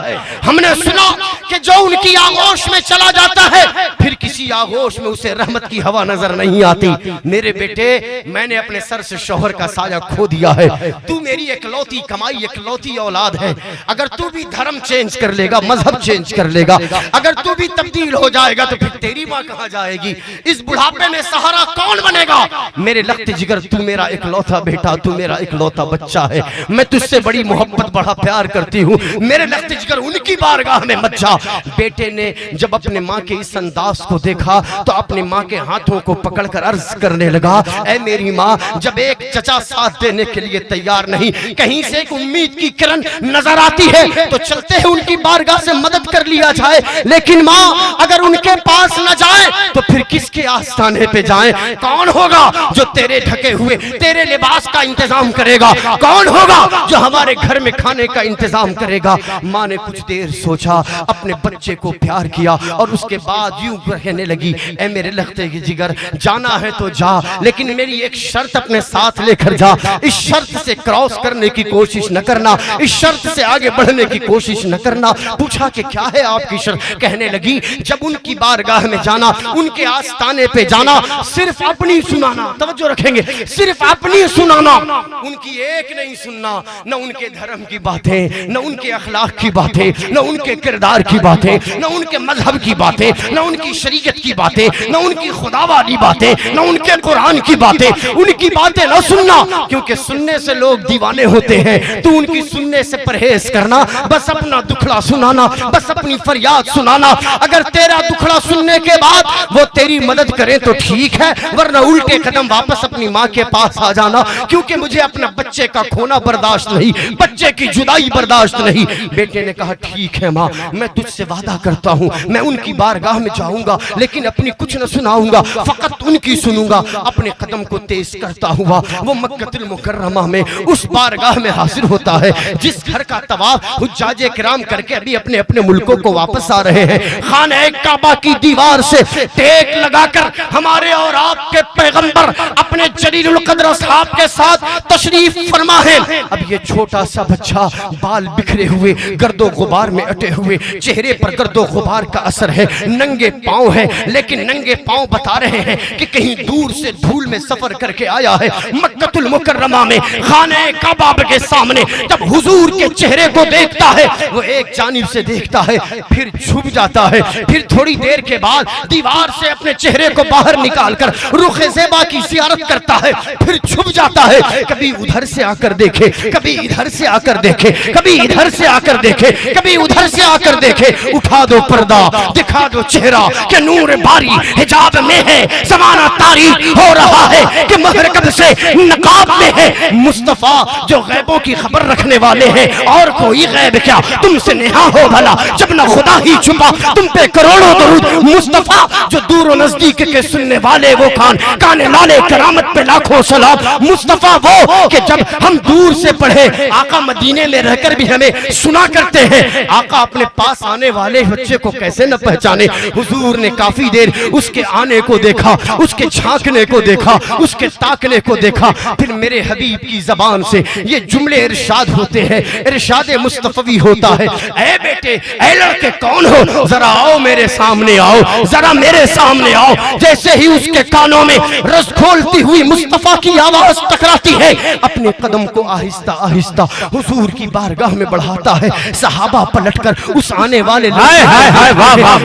हमने सुना कि जो उनकी आगोश में चला जाता है फिर किसी आगोश में उसे रहमत की हवा नजर नहीं आती। मेरे बेटे, मैंने अपने सर से शौहर का साया खो दिया है। तू मेरी इकलौती कमाई, इकलौती औलाद है। अगर तू भी धर्म चेंज कर लेगा, मजहब चेंज कर लेगा, अगर तू भी तब्दील हो जाएगा तो फिर तेरी माँ कहाँ जाएगी? इस बुढ़ापे में सहारा कौन बनेगा? मेरे लख्त जिगर, तू मेरा इकलौता बेटा, तू मेरा इकलौता बच्चा है। मैं तुझसे बड़ी मोहब्बत, बड़ा प्यार करती हूँ। मेरे लख्त जिगर, उनकी बारगाह में मत जा। बेटे ने जब अपने माँ के इस अंदाज को देखा तो अपनी माँ के हाथों को पकड़कर अर्ज करने लगा, ऐ मेरी माँ, जब एक चचा साथ देने के लिए तैयार नहीं, कहीं से एक उम्मीद की किरण नजर आती है तो चलते हैं उनकी बारगाह से मदद कर लिया जाए। लेकिन माँ, अगर उनके पास न जाए तो फिर किसके आस्थाने पे जाएं? कौन होगा जो तेरे ढके हुए, तेरे लिबास का इंतजाम करेगा? कौन होगा जो हमारे घर में खाने का इंतजाम करेगा? माँ ने कुछ देर सोचा, अपने बच्चे को प्यार किया और उसके बाद यूं कहने लगी, ऐ मेरे लख्ते की जिगर, जाना है तो जा, लेकिन मेरी एक शर्त अपने साथ लेकर जा। इस शर्त से क्रॉस करने की कोशिश न करना, इस शर्त से आगे बढ़ने की कोशिश न करना। पूछा कि क्या है आपकी शर्त? कहने लगी, जब उनकी बारगाह में जाना, उनके आस्थाने पे जाना, सिर्फ अपनी सुनाना, तवज्जो रखेंगे, सिर्फ अपनी सुनाना, उनकी एक नहीं सुनना। न उनके धर्म की बातें, न उनके अखलाक की बातें, न उनके किरदार की बातें, न उनके मजहब की बातें, न उनकी शरीयत की बातें, न उनकी खुदा वाली बातें, न उनके कुरान की बातें, उनकी बातें न सुनना, क्योंकि सुनने से लोग दीवाने होते हैं। तू उनकी सुनने से परहेज करना, बस अपना दुखड़ा सुनाना, बस अपनी फरियाद सुनाना। अगर तेरा दुखड़ा सुनने के बाद वो तेरी मदद करें तो ठीक है, वरना उल्टे कदम वापस अपनी माँ के पास आ जाना, क्योंकि मुझे अपने बच्चे का खोना बर्दाश्त नहीं, बच्चे की जुदाई बर्दाश्त नहीं। बेटे ने कहा, ठीक है माँ, मैं तुझसे वादा करता हूँ, मैं उनकी बारगाह में जाऊंगा, लेकिन अपनी कुछ न सुनाऊंगा, फकत उनकी सुनूंगा। अपने कदम को तेज करता हुआ वो मक्कतुल मुकर्रमा में उस बारगाह में हासिल होता है जिस घर का तवाफ हुज्जाजे किराम करके अभी अपने अपने मुल्कों को वापस आ रहे हैं। खाने काबा की दीवार से टेक लगाकर हमारे और आपके पैगंबर अपने जलीलुल कद्र असहाब के साथ तशरीफ फरमा है। अब ये छोटा सा बच्चा, बाल बिखरे हुए, गर्दो गुबार में अटे हुए, चेहरे पर गर्दो गुबार का असर है, नंगे पांव है, लेकिन नंगे पांव बता रहे हैं कि कहीं दूर से धूल में सफर करके आया है। मक्कतुल मुकर्रमा में खाने काबा के सामने जब हुजूर के चेहरे को देखता है, वो एक जानिब से देखता है, फिर झुक जाता है, फिर थोड़ी देर के बाद दीवार से अपने चेहरे को बाहर निकालकर रुखे ज़ेबा की ज़ियारत करता है, फिर छुप जाता है। कभी उधर से आकर देखे, कभी इधर से आकर देखे, कभी इधर से आकर देखे, कभी उधर से आकर देखे। उठा दो पर्दा, दिखा दो चेहरा कि नूर बारी हिजाब में है, ज़माना तारीख हो रहा है कि महर कब से नकाब में है। मुस्तफा जो गैबों की खबर रखने वाले हैं, और कोई गैब क्या, तुमसे नेहा हो भला, जब न खुदा ही छुपा तुम पे करोड़ों दरूद। मुस्तफा जो दूर और नजदीक के सुनने वाले वो कान, काने लाले करामत पे लाखों सलाम। मुस्तफा वो कि जब हम दूर से पढ़े, आका मदीने में रहकर भी हमें सुना करते हैं। आका अपने पास आने वाले बच्चे को कैसे न पहचाने। हुजूर ने काफी देर उसके आने को देखा, उसके झांकने को देखा, उसके ताकने को देखा, फिर मेरे हबीब की जबान से ये जुमले इरशाद होते हैं, इरशाद मुस्तफवी होता है, ऐ बेटे, ऐ लड़के, कौन हो, जरा आओ मेरे सामने आओ, जरा मेरे सामने आओ। जैसे ही उसके कानों में रस खोलती हुई मुस्तफा की आवाज टकराती है, अपने कदम को आहिस्ता आहिस्ता हुजूर की बारगाह में बढ़ाता है। सहाबा पलटकर उस आने वाले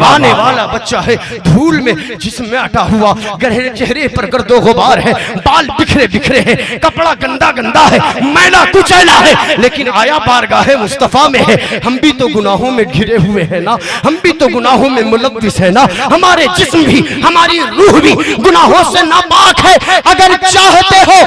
आने वाला बच्चा है धूल में जिस्म में अटा हुआ, गहरे चेहरे पर गर्दो गुबार है, बाल बिखरे बिखरे हैं, कपड़ा गंदा गंदा है, मैला कुचैला है, लेकिन आया बारगाह मुस्तफा में है। हम भी तो गुनाहों में घिरे हुए हैं ना, हम भी तो गुनाहों में मुलव्विस है ना, हमारे जिस्म भी हमारी रूह भी गुनाहों से नापाक है। अगर चाहते हो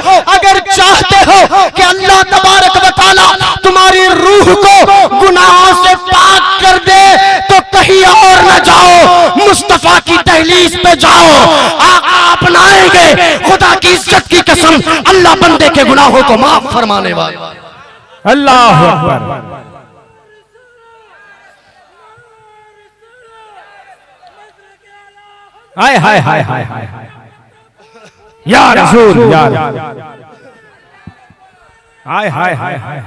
कि अल्लाह तबारक व तआला तुम्हारी रूह को गुनाहों से पाक कर दे तो कहीं और न जाओ, मुस्तफा की दहलीज पे जाओ, आका अपनाएंगे। खुदा की इज्जत की कसम, अल्लाह बंदे के गुनाहों को माफ फरमाने वाला। अल्लाह अकबर। हाय हाय हाय हाय हाय या रसूल या हाय हाय हाय हाय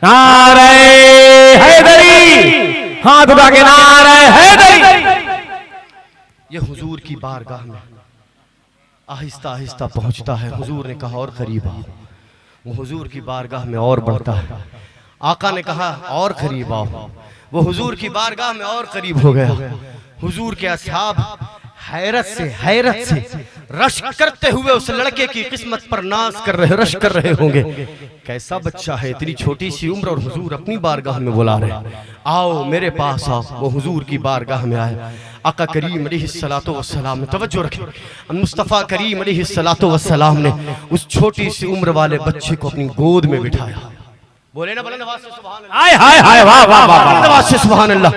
नारे हैदरी, हाथ उठा के नारे हैदरी। ये हुजूर की बारगाह में आहिस्ता आहिस्ता पहुंचता है। हुजूर ने कहा और करीब आओ, वो हुजूर की बारगाह में और बढ़ता है। आका ने कहा और करीब आओ, वो हुजूर की बारगाह में और करीब हो गया। हुजूर के असहाब हैरत से रश करते हुए उस लड़के की किस्मत पर नाज कर रहे, रश कर रहे होंगे। कैसा बच्चा है, इतनी छोटी सी उम्र, और हुजूर अपनी बारगाह में बुला रहे, आओ मेरे पास आओ। वो हुजूर की बारगाह में आए। आका करीम अलैहिस्सलातु वस्सलाम ने, तवज्जो रखें, मुस्तफ़ा करीम अलैहिस्सलातु वस्सलाम ने उस छोटी सी उम्र वाले बच्चे को अपनी गोद में बिठाया। बोले ना बुलंद आवाज से सुभान अल्लाह। हाय हाय हाय वाह वाह वाह, बुलंद आवाज से सुभान अल्लाह।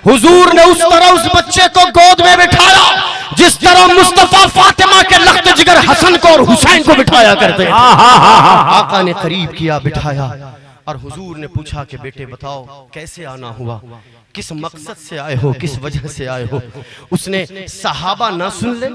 हुजूर ने उस तरह उस बच्चे को गोद में बिठाया जिस तरह मुस्तफा फातिमा के लख्त जिगर हसन को और हुसैन को बिठाया करते हैं। आका ने करीब किया, बिठाया, और हुजूर ने पूछा कि बेटे बताओ कैसे आना हुआ, किस मकसद से आए हो, किस वजह से आए हो। उसने सहाबा ना सुन ले,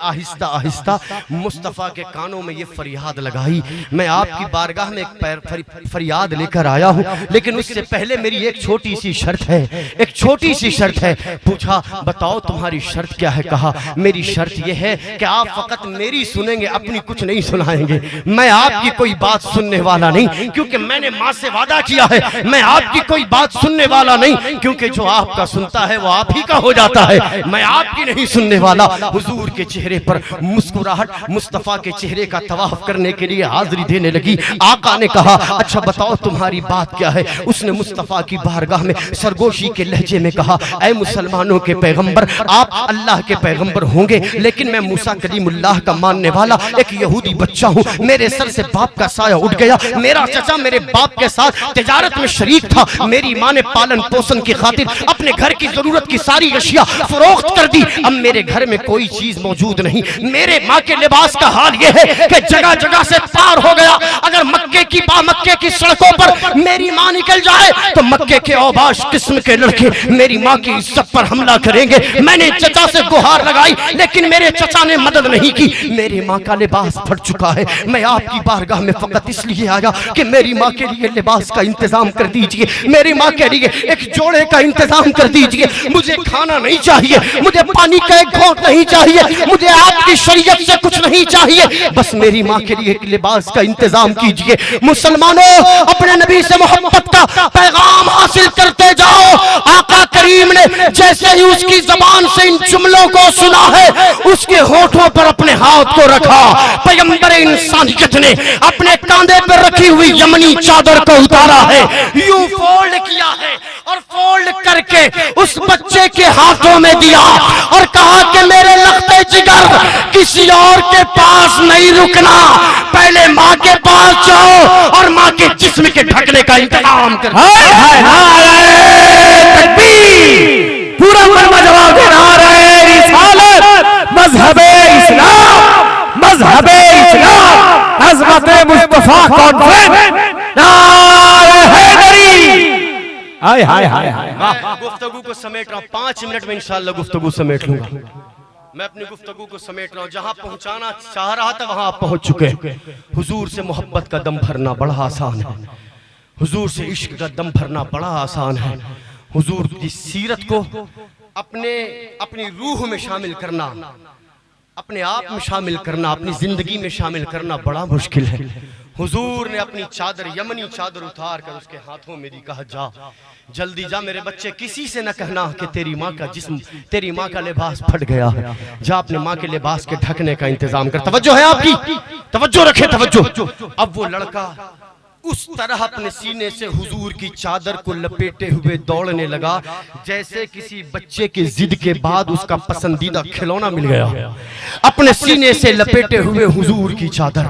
आहिस्ता आहिस्ता मुस्तफ़ा के कानों में ये फरियाद लगाई, मैं आपकी बारगाह में एक फरियाद लेकर आया हूँ, लेकिन उससे पहले मेरी एक छोटी सी शर्त है, एक छोटी सी शर्त है। पूछा बताओ तुम्हारी शर्त क्या है। कहा मेरी शर्त यह है कि आप फकत मेरी सुनेंगे, अपनी कुछ नहीं सुनाएंगे। मैं आपकी कोई बात सुनने वाला नहीं, क्योंकि मैंने माँ से वादा किया है, मैं आपकी कोई बात सुनने वाला नहीं, क्योंकि जो आपका सुनता है वो आप ही का हो जाता है। मैं आपकी नहीं सुनने वाला। हुजूर के चेहरे पर मुस्कुराहट मुस्तफा के चेहरे का तवाफ करने के लिए हाजिरी देने लगी। आका ने कहा अच्छा बताओ तुम्हारी बात क्या है। उसने मुस्तफा की बारगाह में सरगोशी के लहजे में कहा, ऐ मुसलमानों के पैगंबर, आप अल्लाह के पैगंबर होंगे, लेकिन मैं मूसा कलीमुल्लाह का मानने वाला एक यहूदी बच्चा हूँ। मेरे सर से बाप का साया उठ गया। मेरा चचा मेरे बाप के साथ तिजारत में शरीक था। मेरी माँ ने पालन पोषण की खातिर अपने घर की जरूरत की सारी अशिया फरोख्त कर दी। अब मेरे घर में कोई चीज मौजूद नहीं। मेरे माँ के लिबास का हाल यह है कि जगह जगह से तार हो गया। अगर मक्के की सड़कों पर मेरी माँ निकल जाए तो मक्के के औबाश किस्म के लड़के मेरी माँ की इज्जत पर हमला करेंगे। मैंने चचा से गुहार लगाई, लेकिन मेरे चचा ने मदद नहीं की। मेरी माँ का लिबास फट चुका है। मैं आपकी बारगाह में फकत इसलिए आया कि मेरी माँ के लिए लिबास का इंतजाम कर दीजिए, मेरी माँ के लिए एक जोड़े का इंतजाम कर दीजिए। मुझे खाना नहीं चाहिए, मुझे पानी का एक घोंट नहीं चाहिए, मुझे आपकी शरीयत से कुछ नहीं चाहिए, बस मेरी माँ के लिए एक लिबास का इंतजाम कीजिए। मुसलमानों, अपने नबी से मोहब्बत का पैगाम हासिल करते जाओ। आका करीम ने जैसे ही उसकी जबान से इन जुमलों को सुना है, उसके होठों पर अपने हाथ को रखा। पैगंबर इंसानियत ने अपने कांधे पर रखी हुई यमनी चादर को उतारा है, यूं फोल्ड किया है और फोल्ड करके उस बच्चे के हाथों में दिया और कहा कि मेरे लख्ते जिगर किसी और के पास नहीं रुकना, पहले माँ के पास जाओ और माँ के जिस्म के ढकने का इंतजाम कर। पूरा मर्मा जवाब दे रहा है। रिसालत मजहबे इस्लाम, मजहबे इस्लाम, अज़मत मुस्तफा कॉन्फ्रेंस, नारे हैदरी। हाय हाय हाय हाय। गुफ्तगू को समेट रहा हूं, 5 मिनट में इंशाअल्लाह गुफ्तगू समेट लूंगा। मैं अपनी गुफ्तगू को समेट रहा हूं। जहां पहुंचाना चाह रहा था वहां आप पहुंच चुके। हुजूर से मोहब्बत का दम भरना बड़ा आसान है, हुजूर से इश्क का दम भरना बड़ा आसान है। हुजूर की सीरत को अपनी रूह में शामिल करना, अपने आप में शामिल करना, अपनी जिंदगी में शामिल करना बड़ा मुश्किल है। हुजूर ने अपनी चादर, यमनी चादर उतार कर उसके हाथों में दी, कहा जा जल्दी जा मेरे बच्चे, किसी से न कहना कि तेरी माँ का जिस्म, तेरी माँ का लिबास फट गया है, जा अपने माँ के लिबास के ढकने का इंतजाम कर। तवज्जो है आपकी, तवज्जो रखे, तवज्जो। अब वो लड़का उस तरह अपने सीने से हुजूर की चादर को लपेटे हुए दौड़ने लगा जैसे किसी बच्चे की जिद के बाद उसका पसंदीदा खिलौना मिल गया। अपने सीने से लपेटे हुए हुजूर की चादर,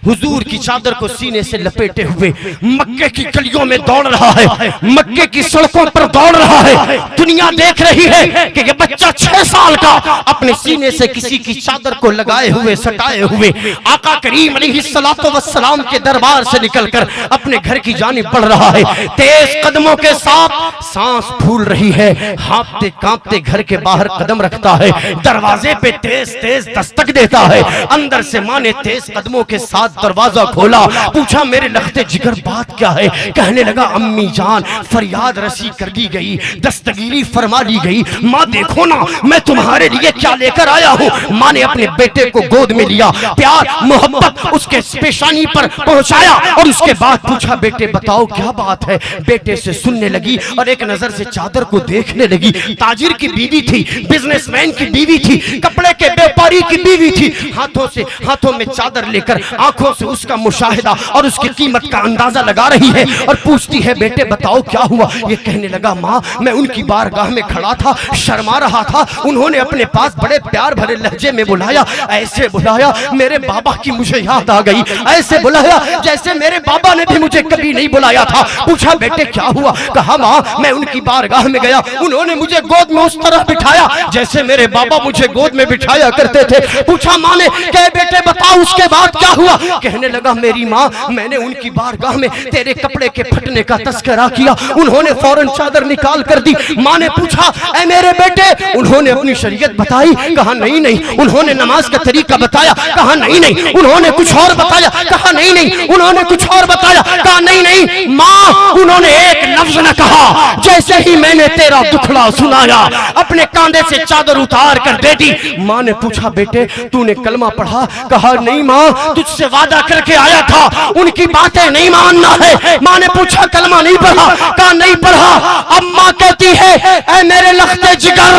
हुजूर की चादर को सीने से लपेटे हुए मक्के की गलियों में दौड़ रहा है, मक्के की सड़कों पर दौड़ रहा है। दुनिया देख रही है कि ये बच्चा 6 साल का अपने सीने से किसी की चादर को लगाए हुए, सटाए हुए आका करीम अलैहिस्सलातु वस्सलाम के दरबार से निकलकर अपने घर की जानिब बढ़ रहा है। तेज कदमों के साथ सांस फूल रही है, हाँफते कांपते घर के बाहर कदम रखता है, दरवाजे पे तेज तेज दस्तक देता है। अंदर से माँ ने तेज कदमों के साथ दरवाजा खोला, पूछा मेरे लखते जिगर बात क्या है? कहने लगा अम्मी जान फरियाद रसी कर दी गई, दस्तगीरी फरमा ली गई। माँ देखो ना मैं तुम्हारे लिए क्या लेकर आया हूँ। माँ ने अपने बेटे को गोद में लिया, प्यार मोहब्बत उसके पेशानी पर पहुंचाया और उसके बाद पूछा बेटे बताओ क्या बात है। बेटे से सुनने लगी और एक नजर से चादर को देखने लगी। ताजिर की बीवी थी, बिजनेसमैन की बीवी थी, कपड़े के व्यापारी की बीवी थी। हाथों में चादर लेकर आंखों से उसका मुशाहिदा और उसकी कीमत का अंदाजा लगा रही है और पूछती है बेटे बताओ क्या हुआ। ये कहने लगा माँ मैं उनकी बारगाह में खड़ा था, शर्मा रहा था, उन्होंने अपने पास बड़े प्यार भरे लहजे में बुलाया, ऐसे बुलाया मेरे बाबा की मुझे याद आ गई, ऐसे बुलाया जैसे मेरे बाबा ने भी मुझे कभी नहीं बुलाया था। पूछा बेटे क्या हुआ? कहा माँ मैं उनकी बारगाह में गया, उन्होंने मुझे गोद में उस तरह बिठाया जैसे मेरे बाबा मुझे गोद में बिठाया करते थे। पूछा माँ ने कहे बेटे बताओ उसके बाद क्या हुआ? कहने लगा मेरी माँ मैंने उनकी बारगाह में तेरे कपड़े के फटने का तस्करा किया, उन्होंने फौरन चादर निकाल कर दी। माँ ने पूछा ऐ मेरे बेटे उन्होंने अपनी शरीयत बताई? कहा नहीं नहीं। उन्होंने नमाज का तरीका बताया? कहा नहीं नहीं। उन्होंने कुछ और बताया? कहा नहीं नहीं। उन्होंने कुछ और बताया? कहा नहीं नहीं। माँ उन्होंने एक लफ्ज न कहा, जैसे ही मैंने तेरा दुखड़ा सुनाया अपने कांधे से चादर उतार कर दे दी। माँ ने पूछा बेटे तूने कलमा पढ़ा? कहा नहीं माँ तुझसे वादा करके आया था उनकी बातें नहीं मानना है। माँ ने पूछा कलमा नहीं पढ़ा? कहा नहीं पढ़ा। अब माँ कहती है ऐ मेरे लखते जिगर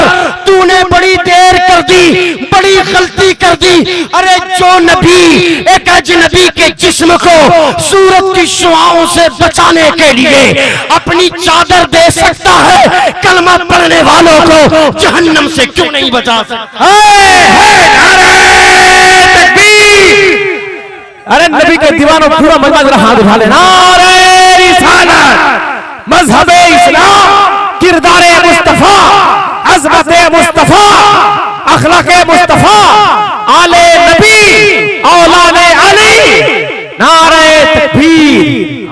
तूने बड़ी देर कर दी, बड़ी गलती कर दी। अरे जो नबी एक अजनबी के जिस्म को सूरत की शुआओं से बचाने के लिए अपनी चादर दे सकता है, कलमा पढ़ने वालों को जहन्नम से क्यों नहीं बचा सकता? अरे नबी के दीवानों पूरा मजमा जरा हाथ उठा लेना। नारे रिसालत, मजहबे इस्लाम, किरदारे मुस्तफा, अज़मते मुस्तफा, अखलाके मुस्तफा, आले नबी, औलादे अली, नारे तकबीर।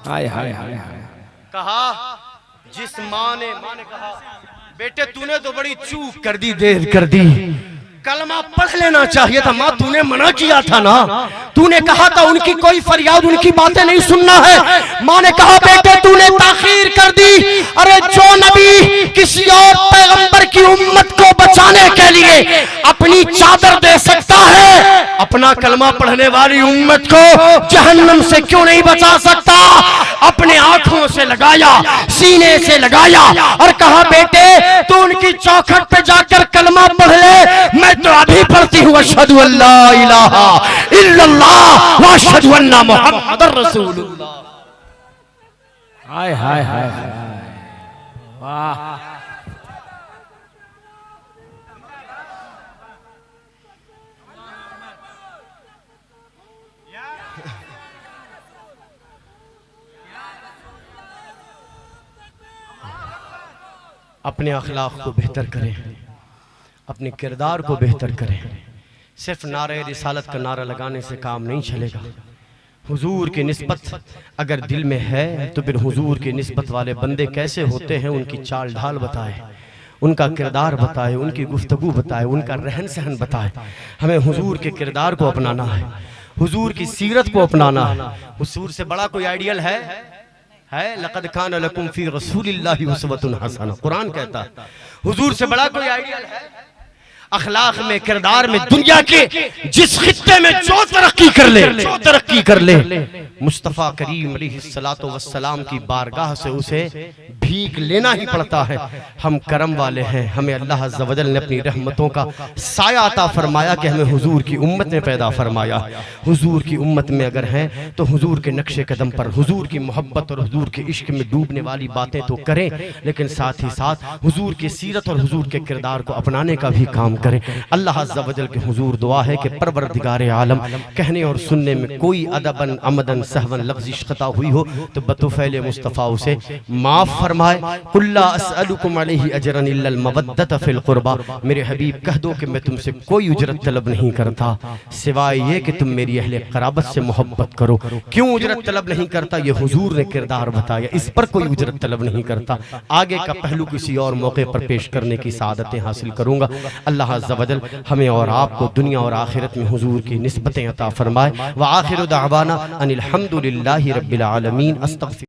हाय हाय हाय। कहा जिस माँ ने कहा बेटे तूने तो बड़ी चूक कर दी, देर कर दी, कलमा पढ़ लेना चाहिए था। माँ तूने मना किया था ना, तूने कहा था उनकी कोई फरियाद उनकी बातें नहीं सुनना है। माँ ने कहा बेटे तूने ताखीर कर दी। अरे जो नबी किसी और पैगंबर की उम्मत को बचाने के लिए अपनी चादर दे सकता है, अपना कलमा पढ़ने वाली उम्मत को जहन्नम से क्यों नहीं बचा सकता? अपने आंखों से लगाया, सीने से लगाया और कहा बेटे तू उनकी चौखट पे जाकर कलमा पढ़ ले। मैं तो अभी पढ़ती हूँ अशहदु अल्ला इलाहा इल्लल्लाह व अशहदु अन्ना मुहम्मदुर रसूलुल्लाह। हाय हाय हाय वाह। अपने अखलाक को बेहतर करें, अपने किरदार को बेहतर करें। सिर्फ नारे रिसालत का नारा लगाने से काम नहीं चलेगा। हुजूर की निस्बत अगर दिल में है तो फिर हुजूर की निस्बत वाले बंदे कैसे होते हैं उनकी चाल ढाल बताए, उनका किरदार बताए, उनकी गुफ्तगू बताए, उनका रहन सहन बताए। हमें हुजूर के किरदार को अपनाना है, हुजूर की सीरत को अपनाना है। हुजूर से बड़ा कोई आइडियल है? लक़द कान लकुम फी रसूलिल्लाहि उस्वतुन हसना, कुरान कहता है। हुजूर से बड़ा कोई आइडियल है? अखलाक में, किरदार में, दुनिया के जिस खित्ते में जो तरक्की कर ले, मुस्तफ़ा करीम अलैहिस्सलातु वस्सलाम की बारगाह से उसे भीख लेना ही पड़ता है। हम करम वाले हैं, हमें अल्लाह अज़्ज़ व जल ने अपनी रहमतों का साया अता फरमाया कि हमें हुजूर की उम्मत में पैदा फरमाया। हुजूर की उम्मत में अगर हैं तो हुजूर के नक्शे कदम पर हुजूर की मोहब्बत और हुजूर के इश्क में डूबने वाली बातें तो करें, लेकिन साथ ही साथ हुजूर की सीरत और हुजूर के किरदार को अपनाने का भी काम करें। अल्लाह अज़्ज़ व जल के हुजूर दुआ है कि परवरदिगार आलम कहने और सुनने में कोई अदबन अमदन सहवन लफ्ज़िश खता हुई हो तो बतौफ़ैल मुस्तफ़ा उसे माफ़ फरमाए। कुल्ला अस्अलुकुम अलैहि अजरन इल्लल मवद्दत फिल कुर्बा, मेरे हबीब कह दो कि मैं तुमसे कोई उजरत तलब नहीं करता सिवाय ये कि तुम मेरी अहले क़राबत से मोहब्बत करो। क्यों उजरत तलब नहीं करता, ये हुजूर ने किरदार बताया, इस पर कोई उजरत तलब नहीं करता। आगे का पहलू किसी और मौके पर पेश करने की सादतें हासिल करूंगा। अल्लाह अज़्ज़ व जल हमें और आपको दुनिया और आखिरत में हुजूर की निस्बतें अता फरमाए। व आखिरु दावाना अनिल हम्दुलिल्लाहि रब्बिल आलमीन। अस्तग़फिर।